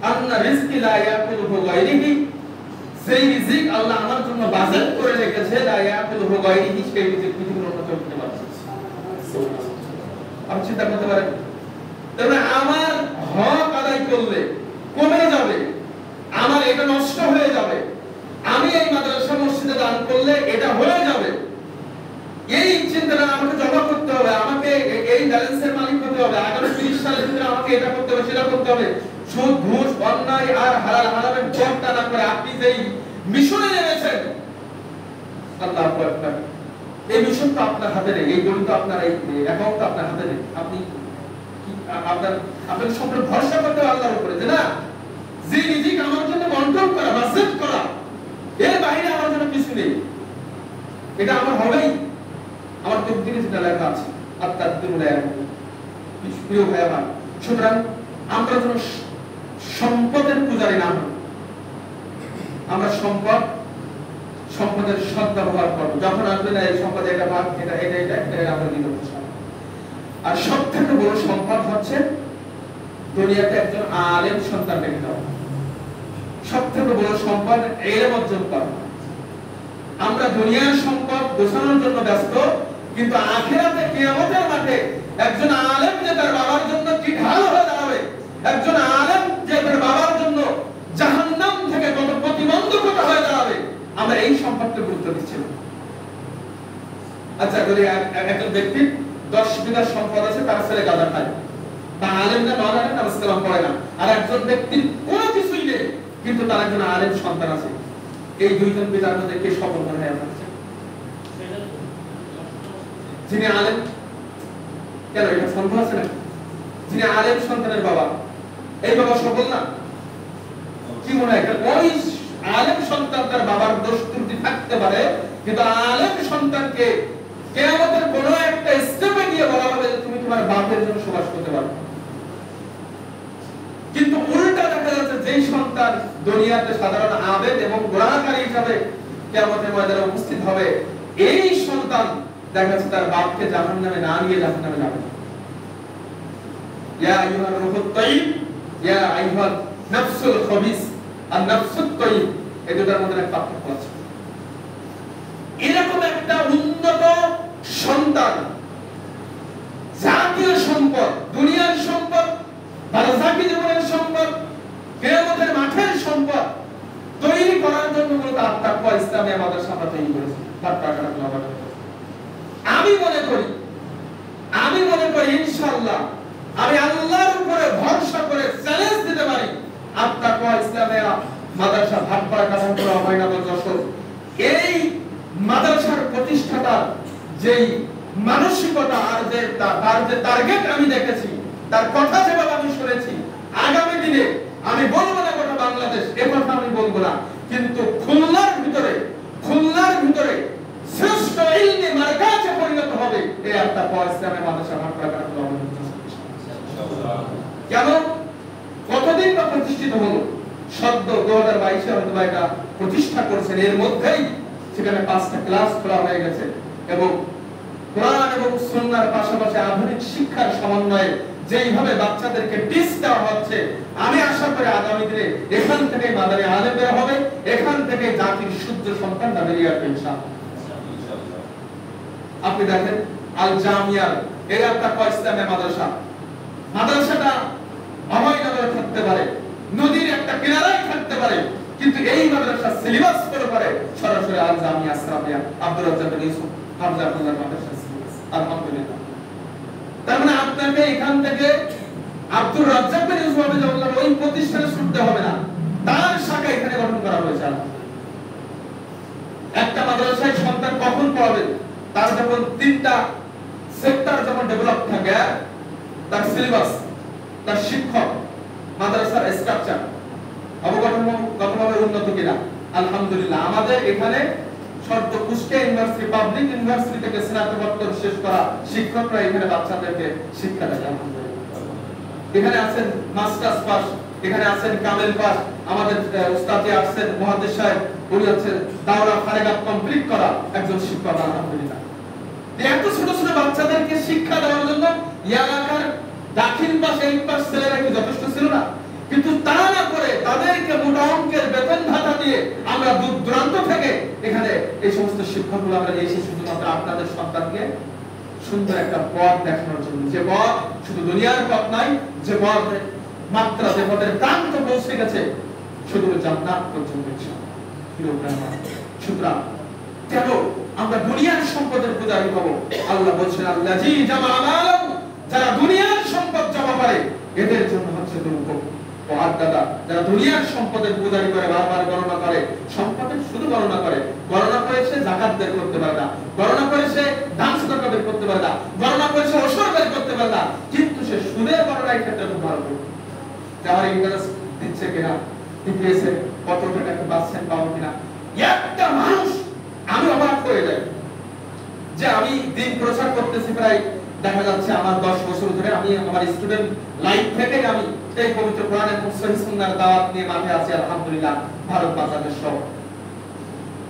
আন্না রিজকি লা ইয়াকুলুহু গায়রিহি, সেই রিজিক আল্লাহ আমার জন্য বাজেট করে রেখেছে, লা ইয়াকুলুহু গায়রিহি, সেই রিজিক পৃথিবীর অন্য কেউ খেতে পারবে না। আপনি চিন্তা করতে পারেন, তবে আমার হক আদায় করলে কমে যাবে, আমার এটা নষ্ট হয়ে যাবে, আমি এই মাদ্রাসা মসজিদে দান করলে এটা হয়ে যাবে, এই চিন্তাটা আমাকে জমা করতে হবে, আমাকে এই ব্যালেন্সের মালিক হতে হবে, আগামী 30 সালের ভিতরে আমাকে এটা করতে হবে, সেটা করতে হবে। সুদ, ঘুষ, অন্যায় আর হালাল হারামের জবটা না করে আপনি যেই মিশনে নেমেছেন, আল্লাহু আকবার, এই মিশন তো আপনার হাতে নেই, এই গণিত আপনার, এই অ্যাকাউন্ট আপনার হাতে নেই। আপনি আপনার সম্পূর্ণ ভরসা করতে হবে আল্লাহর উপরে, যে না, যে রিজিক আমার জন্য কন্ট্রোল করা, বাজেট করা, এর বাইরে আমার জন্য কিছু নেই, এটা আমার হবেই। আমার তকদিরে যেটা লেখা আছে, প্রিয় ভাই আমার, সুতরাং আমরা যেন সম্পদের পূজারী না হই, আমরা সম্পদের সদ্ব্যবহার করব। যখন আসবে না এই সম্পদ, এটা ভাগ, এটা এটা এটা এটা আমরা দিব। আর সব থেকে বড় সম্পদ হচ্ছে দুনিয়াতে একজন আলেম সন্তান রেখে দেওয়া। সব থেকে বড় সম্পদ ইলম অর্জন করা। আমরা দুনিয়ার সম্পদ গোছানোর জন্য ব্যস্ত, কিন্তু আখিরাতে কিয়ামতের মাঠে একজন আলেম যে তার বাবার জন্য কি ঢাল হয়ে দাঁড়াবে, একজন আলেম যে তার বাবার জন্য জাহান্নাম থেকে কত প্রতিবন্ধকতা হয়ে দাঁড়াবে, আমরা এই সম্পদকে গুরুত্ব দিচ্ছি না। আচ্ছা, যদি একজন ব্যক্তির 10 বিঘা সম্পদ আছে, তার ছেলে গাঁজা খায়, বা আলেম না নন আলেম নামাজ কালাম পড়ে না, আর একজন ব্যক্তির কোনো কিছুই নেই কিন্তু তার একজন আলেম সন্তান আছে, এই দুইজন পিতার মধ্যে কে সফল হয়ে আছে? যিনি আলেম। কেন এটা সন্দেহ আছে না? যিনি আলেম সন্তানের বাবা, এই বাবা সফল না? কি মনে হয় ওই আলেম সন্তান তার বাবার দোষ ত্রুটি থাকতে পারে, কিন্তু আলেম সন্তানকে কিয়ামতের কোন একটা স্টেপে গিয়ে বলা হবে যে তুমি তোমার বাপের জন্য সুপারিশ করতে পারো। কিন্তু উল্টা দেখা যাচ্ছে, যেই সন্তান দুনিয়াতে সাধারণ আবেদ এবং গুনাহকারী হিসাবে কিয়ামতের ময়দানে উপস্থিত হবে, এই সন্তান দেখা যাচ্ছে তার বাপকে জাহান্নামে না নিয়ে জাহান্নামে যাবে। ইয়া আইয়ুহার রূহুত তাইয়্যিব, ইয়া আইয়ুহান নাফসুল খাবিস, আর নাফসুত তাইয়্যিব, এই দুটার মধ্যে একটা পার্থক্য আছে। এরকম একটা উন্নত সন্তান, জাতীয় সম্পদ, দুনিয়ার সম্পদ, বারজাকি জীবনের সম্পদ, কিয়ামতের মাঠের সম্পদ তৈরি করার জন্য মূলত আত্মাকওয়া ইসলামে আমাদের সাথে তৈরি করেছে। আমি মনে করি ইনশাআল্লাহ আমি আল্লাহর উপরে ভরসা করে চ্যালেঞ্জ দিতে পারি, তার যেই মানসিকতা আর যে তার যে টার্গেট আমি দেখেছি, তার কথা যেভাবে আমি শুনেছি, আগামী দিনে আমি বলবো না গোটা বাংলাদেশ, এ কথা আমি বলবো না, কিন্তু খুলনার ভিতরে শ্রেষ্ঠ ইলমে মার্কাজে পরিণত হবে এই একটা ইসলামী মাদ্রাসা মাদ্রাসা কেন কতদিন বা প্রতিষ্ঠিত হলো? সদ্য 2022-এ হয়তো এটা প্রতিষ্ঠা করেছেন, এর মধ্যেই সেখানে 5টা ক্লাস খোলা হয়ে গেছে এবং কোরআন এবং সুন্নাহর পাশাপাশি আধুনিক শিক্ষার সমন্বয়ে যেইভাবে বাচ্চাদেরকে টিচ দেওয়া হচ্ছে, আমি আশা করি আগামী দিনে এখান থেকে মাদানী আলেম বের হবে, এখান থেকে জাতির শুদ্ধ সন্তানরা বেরিয়ে আসবে ইনশাআল্লাহ। আপনি দেখেন আল জামিয়া এর একটা ইসলামী মাদ্রাসাটা অভয়নগরে থাকতে পারে, নদীর একটা কিনারায় থাকতে পারে, কিন্তু এই মাদ্রাসা সিলেবাস ফলো করে সরাসরি আল জামিয়া ইসলামিয়া আব্দুর রাজ্জাক বিন ইউসুফ হাফিজাহুল্লাহ মাদ্রাসা সিলেবাস। আলহামদুলিল্লাহ। তার মানে আপনাকে এখান থেকে আব্দুর রাজ্জাক বিন ইউসুফ হাফিজাহুল্লাহ ওই প্রতিষ্ঠানে ছুটতে হবে না, তার শাখা এখানে গঠন করা হয়েছে। একটা মাদ্রাসায় সন্তান কখন পড়াবে, তার যখন 3টা সেক্টর যখন ডেভেলপ থাকে, তার সিলেবাস, তার শিক্ষক, মাদ্রাসার স্ট্রাকচার অবকাঠামোগতভাবে উন্নত কিনা। আলহামদুলিল্লাহ আমাদের এখানে শর্ত কুষ্টিয়া ইউনিভার্সিটি পাবলিক ইউনিভার্সিটি থেকে স্নাতকোত্তর শেষ করা শিক্ষকরা এখানে বাচ্চাদেরকে শিক্ষা দেয়। এখানে আছেন মাস্টার্স পাস, এখানে আছেন কামেল পাস, আমাদের উস্তাদে আছেন মুহাদ্দিস সাহেব, উনি হচ্ছেন দাওরা ফারেগা কমপ্লিট করা একজন শিক্ষক। আলহামদুলিল্লাহ এত ছোট ছোট বাচ্চাদেরকে শিক্ষা দেওয়ার জন্য এলাকার দাখিল পাস এই পাস ছেলেরা কি যথেষ্ট ছিল না? কিন্তু তা না করে তাদেরকে মোটা অঙ্কের বেতন ভাতা দিয়ে আমরা দূর দূরান্ত থেকে এখানে এই সমস্ত শিক্ষকগুলো আমরা এসে শুধুমাত্র আপনাদের সন্তানকে সুন্দর একটা পথ দেখানোর জন্য, যে পথ শুধু দুনিয়ার পথ নয়, যে পথ মাত্রা যে পথের প্রান্ত পৌঁছে গেছে শুধু জান্নাত পর্যন্ত। সুতরাং কেন আমরা দুনিয়ার সম্পদের পূজারী হব? আল্লাহ বলছেন আল্লাযী জামা মালাহু, যারা দুনিয়ার সম্পদ জমা করে এদের জন্য হচ্ছে দুর্ভোগ। ওয়াদাদা, যারা দুনিয়ার সম্পদের পূজারী করে, বারবার গণনা করে, সম্পদের শুধু গণনা করে সে যাকাত বের করতে পারে না, গণনা করে সে দান সদকা বের করতে পারে না, গণনা করে সে ওসর বের করতে পারে না, কিন্তু সে সুদের গণনার ক্ষেত্রে খুব ভালো করে যারা ইন্টারেস্ট দিচ্ছে কিনা, দিতেছে কত টাকা পাচ্ছেন পাবো কিনা। একটা মানুষ আমি অবাক হয়ে যাই যে আমি দিন প্রচার করতেছি প্রায় দেখা যাচ্ছে আমার 10 বছর ধরে, আমি আমার স্টুডেন্ট লাইফ থেকে আমি এই পবিত্র কোরআনের সহিহ সুন্নাহর দাওয়াত নিয়ে মাঠে আছি আলহামদুলিল্লাহ ভারত বাংলাদেশ সহ।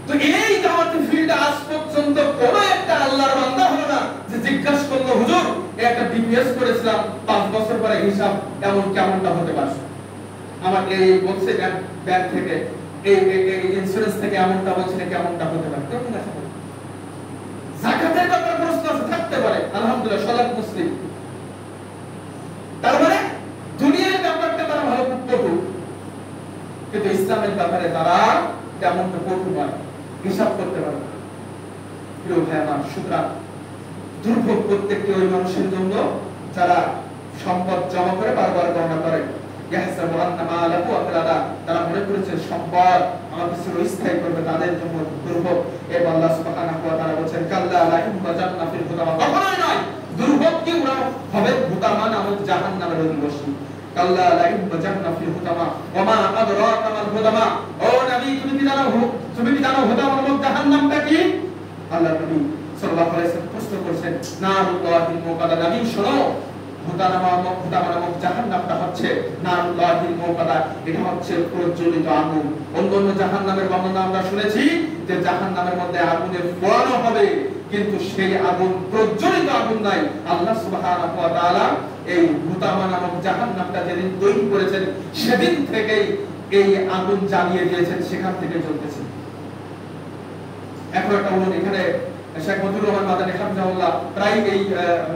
তো এই দাওয়াতের ফিল্ডে আজ পর্যন্ত কোন একটা আল্লাহর বান্দা হলো না যে জিজ্ঞাসা করলো হুজুর একটা ডিপিএস করেছিলাম 5 বছর পরে হিসাব এমন কেমনটা হতে পারে, আমার এই বলছে ব্যাংক থেকে এই ইন্স্যুরেন্স থেকে এমনটা বলছে কেমনটা হতে পারে। কেউ জিজ্ঞাসা করে যাকাতের ব্যাপারে প্রশ্ন থাকতে পারে, আলহামদুলিল্লাহ সলাত মুসলিম। তার মানে দুনিয়ার ব্যাপারটা তারা ভালো পটু, কিন্তু ইসলামের ব্যাপারে তারা তেমন পটু নয়, হিসাব করতে পারে। প্রিয় ভাই আমার, সুতরাং দুর্ভোগ প্রত্যেকটি ওই মানুষের জন্য যারা সম্পদ জমা করে বারবার গণনা করে, তারা মনে করেছে সম্পদ আমাকে চিরস্থায়ী করবে, তাদের জন্য দুর্ভোগ। এবং আল্লাহ সুবহানাহু ওয়া তাআলা বলেন কাল্লা লা ইউযান্না ফিল হুতামা, কখনোই নয়, দুর্ভোগ কি ওরা হবে হুতামা নামক জাহান্নামের অধিবাসী। কাল্লা লা ইউযান্না ফিল হুতামা ওয়া মা আদরাকা মাল হুতামা। ও নবী তুমি কি জানো হুতামা নামক জাহান্নামটা কি? আল্লাহ নবী সাল্লাল্লাহু আলাইহি ওয়াসাল্লাম প্রশ্ন করেছেন নারুল্লাহিল মুকাদ্দাস, নবী শোনো হুতামা নামক জাহান্নামটা হচ্ছে নারুল্লাহিল মুকাদ্দাস, এটা হচ্ছে প্রজ্বলিত আগুন। অন্যান্য জাহান্নামের বর্ণনা আমরা শুনেছি যে জাহান্নামের মধ্যে আগুনে পোড়ানো হবে, কিন্তু সেই আগুন প্রজ্বলিত আগুন নাই। আল্লাহ সুবহানাহু ওয়া তাআলা এই হুতামা নামক জাহান্নামটা যেদিন তৈরি করেছেন সেদিন থেকেই এই আগুন জ্বালিয়ে দিয়েছেন, সেখান থেকে জ্বলতেছে। এখন একটা উদাহরণ এখানে শেখ মতিউর রহমান মাদানী হাফিজাহুল্লাহ প্রায় এই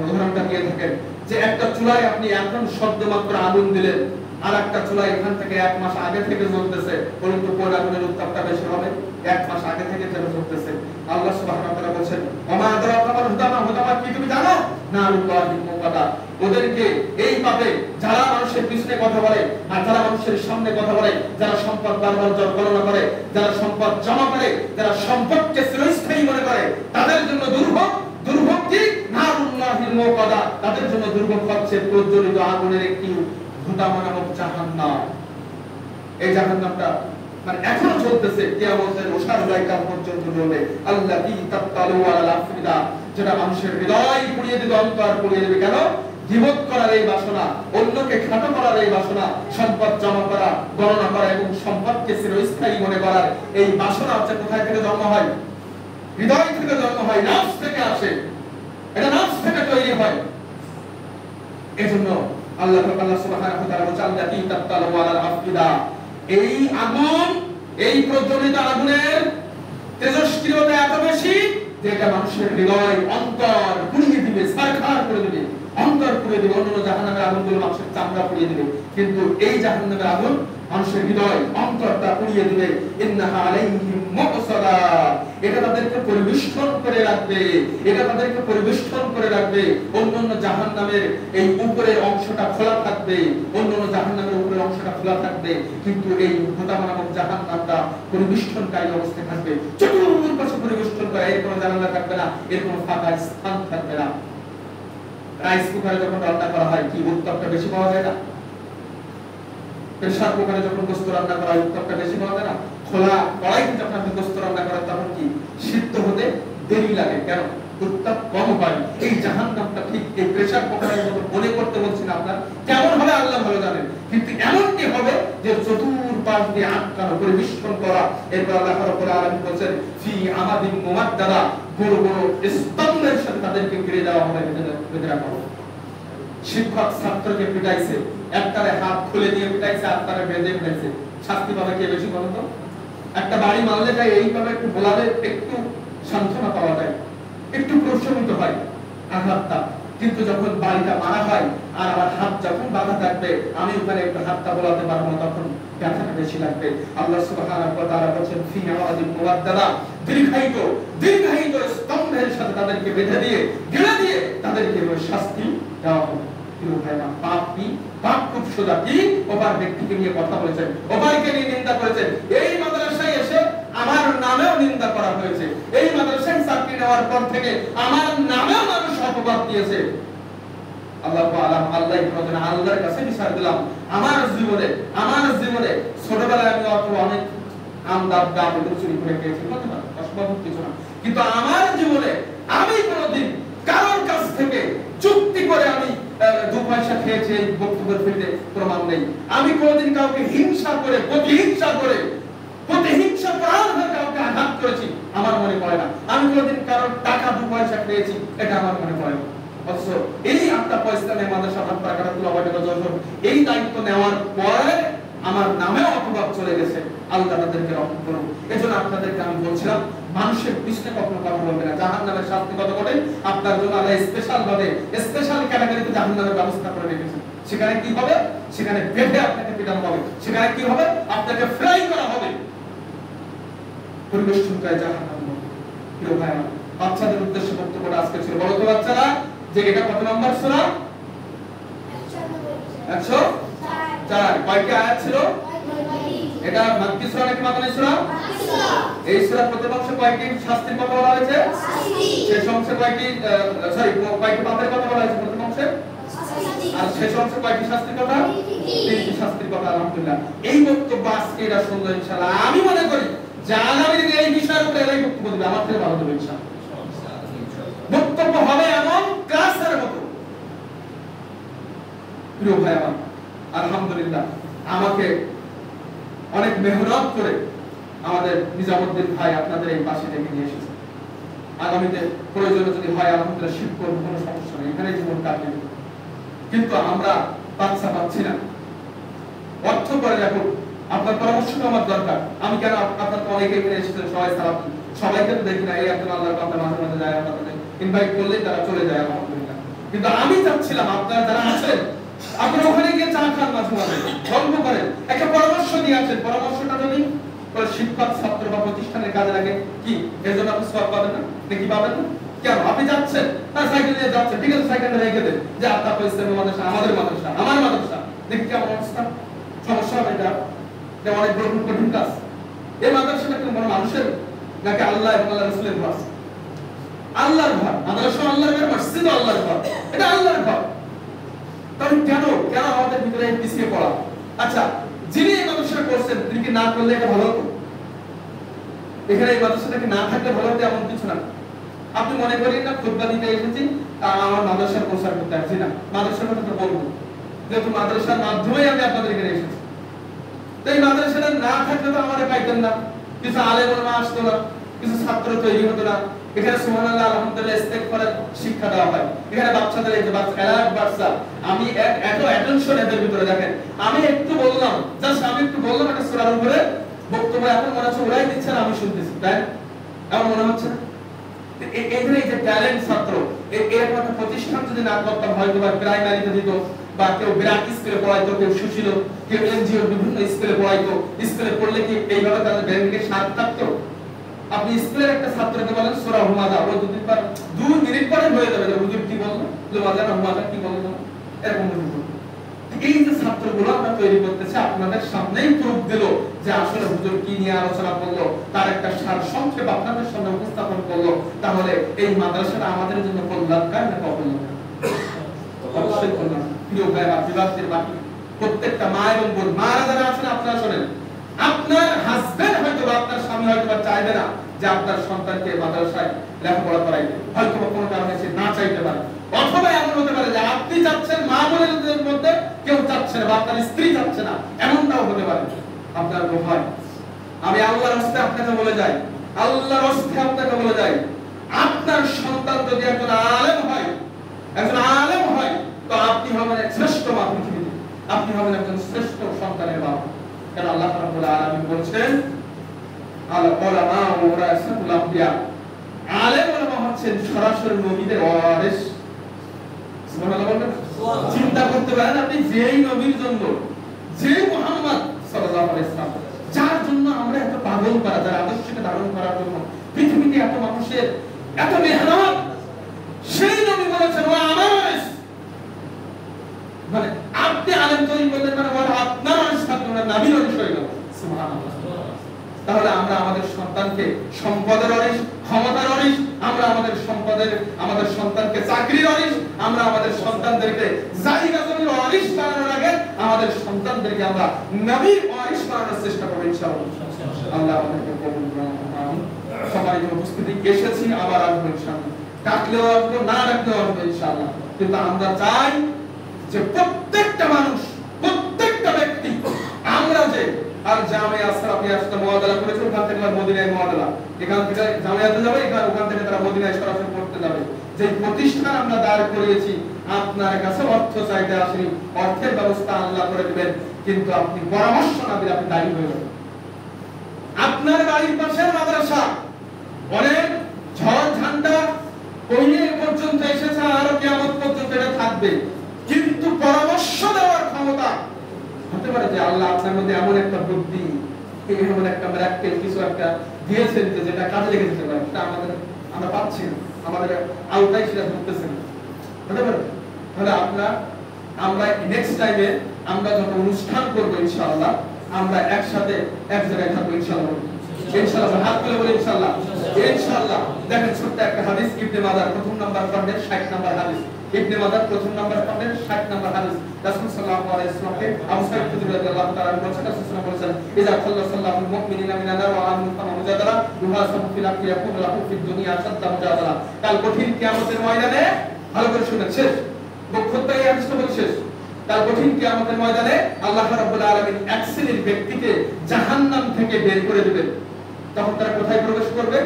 উদাহরণটা দিয়ে থাকেন যে একটা চুলায় আপনি এখন শব্দ মাত্র আগুন দিলেন, আর একটা চুলায় এখান থেকে 1 মাস আগে থেকে জ্বলতেছে, পরন্তু কোন আগুনের উত্তাপটা বেশি হবে? 1 মাস আগে থেকে যেটা জ্বলতেছে। আল্লাহ সুবহানাহু ওয়া তাআলা বলেন ওমা আদরাকা মাল হুতামা, হুতামা কি তুমি জানো? নারুল্লাহিল মুকাদ্দাস। ওদেরকে এই পাবে যারা মানুষের পিছনে কথা বলে আর যারা মানুষের সামনে কথা বলে, যারা সম্পদ বারবার গণনা করে, যারা সম্পদ জমা করে, যারা সম্পদকে চিরস্থায়ী মনে করে, তাদের জন্য যুবক হচ্ছে প্রজ্বলিত আগুনের একটি ভূতামা নামক জাহান্নাম। এই জাহান্নামটা মানে এখনো চলতেছে, কিয়ামতের ওঠার জায়গা পর্যন্ত চলবে। আল্লাযী তাতালু আলাল আফিদা, যেটা মানুষের হৃদয় পুড়িয়ে দিবে, অন্তর পুড়িয়ে দিবে। কেন? গীবত করার এই বাসনা, অন্যকে খাটো করার এই বাসনা, সম্পদ জমা করা, গণনা করা এবং সম্পদকে চিরস্থায়ী মনে করার এই বাসনা হচ্ছে কোথায় থেকে জন্ম হয়? হৃদয় থেকে জন্ম হয়, নফস থেকে আসে। এটা নফস থেকে তৈরি হয়। এজন্য আল্লাহ সুবহানাহু ওয়া তাআলা বলেন আল্লাযী তাতালু আলাল আফিদা, এই আগুন, এই প্রজ্বলিত আগুনের তেজস্ক্রিয়তা এত বেশি যে এটা মানুষের হৃদয়, অন্তর পুড়িয়ে দিবে, ছারখার করে দিবে, অন্তর পুড়িয়ে দিবে। অন্য জাহান্নামের আগুনগুলো মানুষের চামড়া পুড়িয়ে দিবে, কিন্তু এই জাহান্নামের আগুন মানুষের হৃদয়, অন্তরটা পুড়িয়ে দিবে। ইন্নাহা আলাইহিম মুকসাদা, এটা তাদেরকে পরিবেষ্টন করে রাখবে, এটা তাদেরকে পরিবেষ্টন করে রাখবে। অন্যান্য জাহান্নামের এই উপরের অংশটা খোলা থাকবে, অন্যান্য জাহান্নামের উপরের অংশটা খোলা থাকবে, কিন্তু এই ভূতামা নামক জাহান্নামটা পরিবেষ্টনকারী অবস্থায় থাকবে। চতুর্পাশে পরিবেষ্টন করে, এর কোনো জানালা থাকবে না, এর কোনো ফাঁকা স্থান থাকবে না। রাইস কুকারে যখন রান্না করা হয় কি উত্তাপটা বেশি পাওয়া যায় না? প্রেসার কুকারে যখন গোশত রান্না করা হয় উত্তাপটা বেশি পাওয়া যায় না? খোলা কড়াইতে যখন আপনি গোশত রান্না করেন তখন কি সিদ্ধ হতে দেরি লাগে? কেন? উত্তাপ কম হয়। এই জাহান্নামটা ঠিক এই প্রেসার কুকারের মতো মনে করতে বলছি না আপনার, কেমন হবে আল্লাহ ভালো জানেন, কিন্তু এমনটি হবে যে চতুর্পাশ দিয়ে আটকানো, পরিবেষ্টন করা। এরপর আল্লাহ রাব্বুল আলামিন বলেন ফি আমাদিন মুমাদ্দাদা, বড় বড় স্তম্ভের সাথে তাদেরকে ঘিরে দেওয়া হবে, বেঁধে রাখা হবে। শিক্ষক ছাত্রকে পিটাইছে, একটারে হাত খুলে দিয়ে পিটাইছে, আরেকটারে বেঁধে পিটাইছে, শাস্তি পাবে কে বেশি বলুন তো? একটা বাড়ি মারলে যায় এইভাবে একটু বলালে একটু সান্ত্বনা পাওয়া যায়, একটু প্রশমিত হয় আঘাতটা, কিন্তু যখন বাড়িটা মারা হয় আর আমার হাত যখন বাঁধা থাকবে, আমি ওখানে একটু হাতটা বলাতে পারবো না, তখন ব্যথাটা বেশি লাগবে। আল্লাহ সুবহানাহু ওয়া তাআলা বলেন ফি আমাদিন মুওয়াদ্দাদা, দীর্ঘায়িত স্তম্ভের সাথে তাদেরকে বেঁধে দিয়ে, গেড়ে দিয়ে তাদেরকে শাস্তি দেওয়া হবে। পাপ কি? পাপ খুব সোজা। কি? ওপার ব্যক্তিকে নিয়ে কথা বলেছেন, ওপারকে নিয়ে নিন্দা করেছেন। এই মাদ্রাসায় এসে আমার নামেও নিন্দা করা হয়েছে, এই মাদ্রাসায় চাকরি নেওয়ার পর থেকে আমার নামেও মানুষ অপবাদ দিয়েছে। আল্লাহর কাছে বিচার দিলাম। আমার জীবনে ছোটবেলায় আমি অনেক আমদাব দাম চুরি করে খেয়েছি, অসম্ভব কিছু না, কিন্তু আমার জীবনে আমি কোনোদিন কারোর কাছ থেকে চুক্তি করে আমি 2 পয়সা খেয়েছি এই বক্তব্যের ফিল্ডে প্রমাণ নেই। আমি কোনোদিন কাউকে হিংসা করে, প্রতিহিংসা প্রাণ হয়ে কাউকে আঘাত করেছি আমার মনে পড়ে না। আমি কোনোদিন কারোর টাকা 2 পয়সা খেয়েছি এটা আমার মনে পড়ে না। অথচ এই আত্মা পয়সামের মাদ্রাসা এই দায়িত্ব নেওয়ার পরে আমার নামেও অপবাদ চলে গেছে। আল্লাহ তাদেরকে রক্ষা করুন। এজন্য আপনাদেরকে আমি বলছিলাম, মানুষের পিছনে কখনো কথা বলবে না। জাহান্নামের শাস্তি কত করে আপনার জন্য আল্লাহ স্পেশাল ক্যাটাগরিতে জাহান্নামের ব্যবস্থা করে রেখেছেন। সেখানে কি হবে? সেখানে বেঁধে আপনাকে পিটানো হবে। সেখানে কি হবে? আপনাকে ফ্রাই করা হবে। পরিবেষ্টনকারী জাহান্নাম। প্রিয় ভাইরা, বাচ্চাদের উদ্দেশ্যে বক্তব্যটা আজকে ছিল। বলো তো বাচ্চারা, যে এটা কত নম্বর সূরা? 104। কয়টি আয়াত ছিল? এটা মাক্কি সূরা নাকি মাদানী সূরা? এই সূরা প্রথম অংশে কয়টি শাস্তির কথা বলা হয়েছে? শেষ অংশে কয়টি কয়টি পাপের কথা বলা হয়েছে প্রথম অংশে? আর শেষ অংশে কয়টি শাস্তির কথা? 3টি শাস্তির কথা। আলহামদুলিল্লাহ, এই বক্তব্য আজকে এটা শুনলো ইনশাআল্লাহ। আমি মনে করি যে আগামী দিনে এই বিষয়ের উপরে এরাই বক্তব্য দিবে, আমার থেকে ভালো দেবে ইনশাআল্লাহ। বক্তব্য হবে এমন ক্লাসের মতো। প্রিয় ভাই আমার, আলহামদুলিল্লাহ আমাকে অনেক মেহনত করে আমাদের নিজামুদ্দিন ভাই আপনাদের এই পাশে ডেকে নিয়ে এসেছে। আগামীতে প্রয়োজনে যদি হয় আলহামদুলিল্লাহ শিফট করব, কোনো সমস্যা নেই, এখানে জীবন কাটিয়ে দেব। কিন্তু আমরা বাচ্চা পাচ্ছি না। অর্থ করে রাখুন, আপনার পরামর্শটা আমার দরকার। আমি কেন আপনার তো অনেকে এখানে এসেছেন, সবাই সালাম, সবাইকে তো দেখি না। এই একজন আল্লাহর বান্দা মাঝে মাঝে যায়, আপনাদের ইনভাইট করলে তারা চলে যায় আলহামদুলিল্লাহ। কিন্তু আমি চাচ্ছিলাম আপনারা যারা আছেন, আপনারা ওখানে গিয়ে চা খান, মাঝে মাঝে গল্প করেন, একটা পরামর্শ দিয়ে আসেন। পরামর্শটা যদি শিক্ষক, ছাত্র বা প্রতিষ্ঠানের কাজে লাগে, কি এর জন্য আপনি সওয়াব পাবেন না? নাকি পাবেন না? কেন? আপনি যাচ্ছেন, সাইকেল নিয়ে যাচ্ছেন, ঠিক আছে, সাইকেলটা রেখে দেন, যে আপনার ইসলামী মাদ্রাসা, আমাদের মাদ্রাসা, আমার মাদ্রাসা, দেখি কেমন অবস্থা। সমস্যা হবে এটা অনেক বড় কঠিন কাজ। এই মাদ্রাসাটা কি কোনো মানুষের নাকি আল্লাহ এবং আল্লাহ রাসূলের ঘর? আল্লাহর ঘর। মাদ্রাসা আল্লাহর ঘর, মসজিদ আল্লাহর ঘর, এটা আল্লাহর ঘর। তাহলে কেন কেন আমাদের ভিতরে পিছিয়ে পড়া? আচ্ছা, যিনি এই মাদ্রাসা করছেন তিনি কি না করলে এটা ভালো হতো? এখানে এই মাদ্রাসাটাকে না থাকলে ভালো হতো এমন কিছু না। আপনি মনে করেন না খুতবা দিতে এসেছি আমার মাদ্রাসার প্রচার করতে আসছি না, মাদ্রাসার কথা তো বলবো, যেহেতু মাদ্রাসার মাধ্যমেই আমি আপনাদের এখানে এসেছি। তো এই মাদ্রাসাটা না থাকলে তো আমাদের পাইতেন না, কিছু আলেম ওলামা আসতো না, কিছু ছাত্র তৈরি হতো না। এখানে সুবহানাল্লাহ আলহামদুলিল্লাহ ইস্তেগফারের শিক্ষা দেওয়া হয়। এখানে বাচ্চাদের এই যে বাচ্চা আমি এত অ্যাটেনশন এদের ভিতরে দেখেন। আমি একটু বললাম, জাস্ট আমি একটু বললাম একটা সূরার উপরে বক্তব্য, এখন মনে হচ্ছে ওরাই দিচ্ছেন আমি শুনতেছি, তাই এমন মনে হচ্ছে না? এখানে এই যে ট্যালেন্ট ছাত্র, এরকম একটা প্রতিষ্ঠান যদি না করতাম হয়তো বা প্রাইমারিতে দিত, বা কেউ বিরাট স্কুলে পড়াইতো, কেউ সুশীল, কেউ এনজিও বিভিন্ন স্কুলে পড়াইতো। স্কুলে পড়লে কি এইভাবে তাদের ব্রেনকে শার্প থাকতো? আপনি স্কুলের একটা ছাত্রকে বলেন সূরা হুমাযা, ও 2 মিনিট পরে হয়ে যাবে যে হুজুর কি বললো, হুমাযা কি বললো, এরকম বলতো। এই যে ছাত্রগুলো আমরা তৈরি করতেছি, আপনাদের সামনেই প্রুফ দিল যে আসলে হুজুর কি নিয়ে আলোচনা করলো, তার একটা সার সংক্ষেপ আপনাদের সামনে উপস্থাপন করলো। তাহলে এই মাদ্রাসাটা আমাদের জন্য কল্যাণকর না অকল্যাণকর? অবশ্যই কল্যাণ। প্রিয় ভাই, আশীর্বাদের বাকি প্রত্যেকটা মা এবং বোন, মারা যারা আছেন আপনারা শোনেন, আপনার হাজবেন্ড হয়তো বা আপনার স্বামী হয়তো বা চাইবে না যে আপনার সন্তানকে মাদ্রাসায় লেখাপড়া করাইতে, হয়তো কোনো কারণে সে না চাইতে পারে। অথবা এমন হতে পারে যে আপনি চাচ্ছেন, মা বোনদের মধ্যে কেউ চাচ্ছে না, বা আপনার স্ত্রী চাচ্ছে না, এমনটাও হতে পারে। আপনার ভয়, আমি আল্লাহর রাস্তায় আপনাকে বলে যাই, আল্লাহর রাস্তায় আপনাকে বলে যাই, আপনার সন্তান যদি একজন আলেম হয়, তো আপনি হবেন এক শ্রেষ্ঠ মা পৃথিবীতে, আপনি হবেন একজন শ্রেষ্ঠ সন্তানের বাবা। কারণ আল্লাহ রাব্বুল আলামিন বলেছেন আল উলামা ওয়ারাসাতুল আমবিয়া, আলেম ওলামা হচ্ছেন সরাসরি নবীদের ওয়ারিস। সুবহানাল্লাহ বলেন। চিন্তা করতে পারেন আপনি, যেই নবীর জন্য, যে মুহাম্মদ সাল্লাল্লাহু আলাইহি ওয়াসাল্লাম, যার জন্য আমরা এত পাগল করা, যার আদর্শকে ধারণ করার জন্য পৃথিবীতে এত মানুষের এত মেহনত, সেই নবী বলেছেন ও আমার ওয়ারিস। মানে আপনি আলেম তৈরি করলেন মানে আপনার ওয়ারিস থাকলো না, নবীর ওয়ারিস হয়ে গেল। সুবহানাল্লাহ। তাহলে আমরা আমাদের সন্তানকে সম্পদের ওয়ারিস, ক্ষমতার ওয়ারিস, আমরা আমাদের সন্তানকে চাকরির ওয়ারিস, আমরা আমাদের সন্তানদেরকে জায়গা জমির ওয়ারিস বানানোর আগে আমাদের সন্তানদেরকে আমরা নবীর ওয়ারিস বানানোর চেষ্টা করব ইনশাআল্লাহ। আল্লাহ আমাদেরকে কবুল করুন। আমিন। সবাই উপস্থিতি এসেছি, আবার আসবো ইনশাআল্লাহ, ডাকলেও আসবো, না ডাকলেও আসবো ইনশাআল্লাহ। কিন্তু আমরা চাই যে প্রত্যেকটা মানুষ, প্রত্যেকটা ব্যক্তি, আমরা যে আর জামিয়া আসরাফিয়া আসতে মুআদালা করেছে, ওখান থেকে মদিনায় মুআদালা, এখান থেকে জামিয়াতে যাবে, ওখান থেকে তারা মদিনায় সরাসরি পড়তে যাবে। যে প্রতিষ্ঠান আমরা দাঁড় করিয়েছি, আপনার কাছে অর্থ চাইতে আসেনি, অর্থের ব্যবস্থা আল্লাহ করে দিবেন, কিন্তু আপনি পরামর্শ না দিলে আপনি দায়ী হয়ে যাবেন। আপনার বাড়ির পাশে মাদ্রাসা, অনেক ঝড় ঝান্ডা কইয়ে পর্যন্ত এসেছে, আরো কিয়ামত পর্যন্ত এটা থাকবে, কিন্তু পরামর্শ দেওয়ার ক্ষমতা হতে পারে যে আল্লাহ আপনার মধ্যে এমন একটা বুদ্ধি, এমন একটা মিরাক্কেল কিছু একটা দিয়েছেন যেটা কাজে লেগে যেতে পারে, সেটা আমরা পাচ্ছি না, আমাদের আওতায় সেটা ধরতেছে না, হতে পারে। তাহলে আমরা নেক্সট টাইমে আমরা যখন অনুষ্ঠান করবো ইনশাআল্লাহ, আমরা একসাথে এক জায়গায় থাকবো ইনশাআল্লাহ। ইনশাআল্লাহ হাত তুলে বলি ইনশাআল্লাহ। ইনশাআল্লাহ। দেখেন ছোট্ট একটা হাদিস, ইবনে মাজাহ প্রথম নাম্বার খণ্ডের 60 নাম্বার হাদিস, ইবনে মাজাহ প্রথম নাম্বার খণ্ডের 60 নাম্বার হাদিস। রাসূল সাল্লাল্লাহু আলাইহি ওয়াসাল্লামকে আবু সাঈদ খুদরি রাদিয়াল্লাহু তাআলা বলেছেন, রাসূল সাল্লাল্লাহু আলাইহি ওয়াসাল্লাম ইযা খাল্লাসাল্লাহুল মুমিনিনা মিনান নার ওয়া আমিনু মুজাদালা ইউহাসাবু ফিল আখি ইয়াকুল লাহু ফিদ দুনিয়া শাদ্দা মুজাদালা। কাল কঠিন কিয়ামতের ময়দানে, ভালো করে শুনেন, শেষ বক্তব্য এই হাদিসটা বলে শেষ। কাল কঠিন কিয়ামতের ময়দানে আল্লাহ রাব্বুল আলামিন এক শ্রেণীর ব্যক্তিকে জাহান্নাম থেকে বের করে দিবেন। তখন তারা কোথায় প্রবেশ করবে?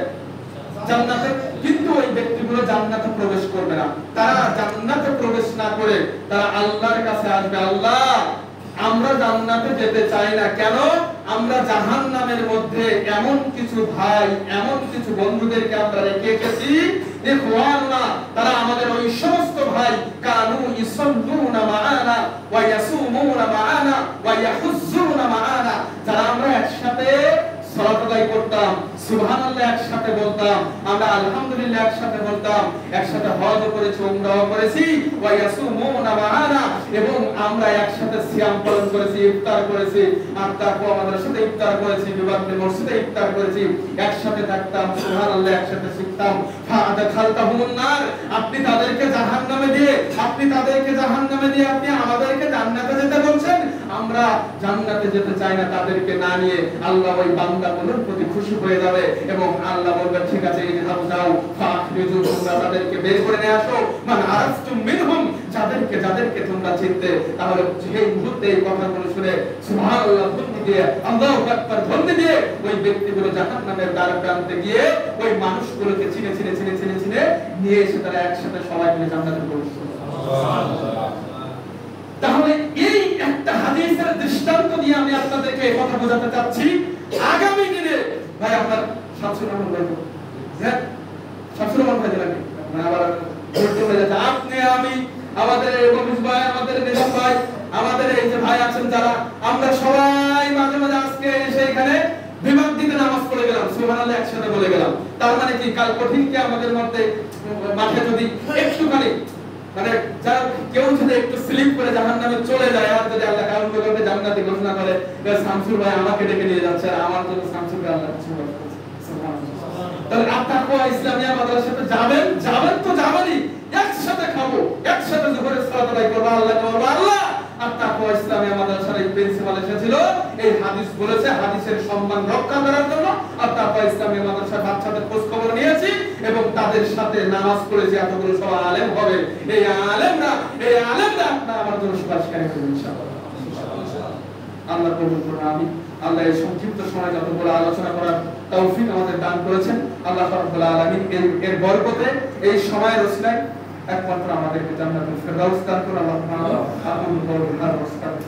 জান্নাতে। কিন্তু ওই ব্যক্তিগুলো জান্নাতে প্রবেশ করবে না। তারা জান্নাতে প্রবেশ না করে তারা আল্লাহর কাছে আসবে, আল্লাহ আমরা জান্নাতে যেতে চাই না, কেন? আমরা জাহান্নামের মধ্যে এমন কিছু ভাই, এমন কিছু বন্ধুদেরকে আমরা রেখে এসেছি, ইখওয়ানুনা, তারা আমাদের ওই সমস্ত ভাই, কানু ইসাল্লুনা মাআনা ওয়া ইয়াসুমুনা মাআনা ওয়া ইয়াহুজ্জুনা মাআনা, যারা আমরা একসাথে সালাত আদায় করতাম, সুবহানাল্লাহ একসাথে বলতাম, আমরা আলহামদুলিল্লাহ একসাথে বলতাম, একসাথে হজ করেছি, উমরাও করেছি, ওয়া ইয়াসুমুনা মা'ানা, এবং আমরা একসাথে সিয়াম পালন করেছি, ইফতার করেছি, আর তারপর আমাদের সাথে ইফতার করেছি, বিবাদে মসজিদে ইফতার করেছি, একসাথে থাকতাম, সুবহানাল্লাহ একসাথে শিখতাম। ফাআদাখালতাহুমুন নার, আপনি তাদেরকে জাহান্নামে দিয়ে, আপনি আমাদেরকে জান্নাতে যেতে বলছেন, আমরা জান্নাতে যেতে চাই না, তাদেরকে না নিয়ে আল্লাহ ওই বান্দাগুলোর প্রতি খুশি হয়ে যাবে এবং আল্লাহ বলবে ঠিক আছে ইযহাবু যাও ফাখরিজু, তোমরা তাদেরকে বের করে নিয়ে আসো, মান আরাফতুম মিনহুম, যাদেরকে তোমরা চিনতে। তাহলে সেই মুহূর্তে এই কথাগুলো শুনে সুবহানাল্লাহ ধ্বনি দিয়ে, আল্লাহু আকবার ধ্বনি দিয়ে ওই ব্যক্তিগুলো জাহান্নামের দ্বার প্রান্তে গিয়ে ওই মানুষগুলোকে চিনে নিয়ে এসে তারা একসাথে সবাই মিলে জান্নাতে প্রবেশ করবে। সুবহানাল্লাহ। তাহলে এই একটা হাদিসের দৃষ্টান্ত দিয়ে আমি আপনাদেরকে এই কথা বোঝাতে চাচ্ছি, আগামী দিনে ভাই আপনার শামসুর রহমান ভাই, হ্যাঁ শামসুর রহমান ভাই লাগে মানে আবার চলে যাচ্ছে, আপনি আমি আমাদের মফিজ ভাই, আমাদের নিজাম ভাই, আমাদের এই যে ভাই আছেন যারা, আমরা সবাই মাঝে মাঝে আজকে এসে এখানে বিভাগ দিতে নামাজ পড়ে গেলাম, সুবহানাল্লাহ একসাথে বলে গেলাম। তার মানে কি কাল কঠিনকে আমাদের মধ্যে মাঠে যদি একটুখানি মানে যারা কেউ যদি একটু স্লিপ করে জাহান্নামে চলে যায়, আর যদি আল্লাহ কারণ করে জান্নাতে ঘোষণা করে শামসুর ভাই আমাকে ডেকে নিয়ে যাচ্ছে, আর আমার জন্য শামসুর ভাই আল্লাহ কিছু বলে, সুবহানাল্লাহ। তাহলে আত্তাকওয়া ইসলামিয়া মাদ্রাসাতে যাবেন তো যাবেনই, একসাথে খাবো, একসাথে জোহরের সালাত আদায় করব, আল্লাহকে বলবো আল্লাহ আত্তাকওয়া ইসলামিয়া মাদ্রাসার এই প্রিন্সিপাল এসেছিল, এই হাদিস বলেছে, হাদিসের সম্মান রক্ষা করার জন্য আত্তাকওয়া ইসলামিয়া মাদ্রাসার বাচ্চাদের খোঁজ খবর নিয়েছি এবং তাদের সাথে নামাজ পড়েছি, এতগুলো সব আলেম হবে, এই আলেমরা আপনারা আমার জন্য সুপারিশকারী হবেন ইনশাআল্লাহ। আল্লাহ কবুল করুন। আমি আল্লাহ এই সংক্ষিপ্ত সময় যতগুলো আলোচনা করার তৌফিক আমাদের দান করেছেন, আল্লাহ রাব্বুল আলামিন এর বরকতে এই সময়ের ওসিলায় একমাত্র আমাদেরকে জান্নাতুল ফেরদাউস দান করুন। আল্লাহ তাআলা আকুল কওলি হাযা ওয়াস্তাগফিরুল্লাহ।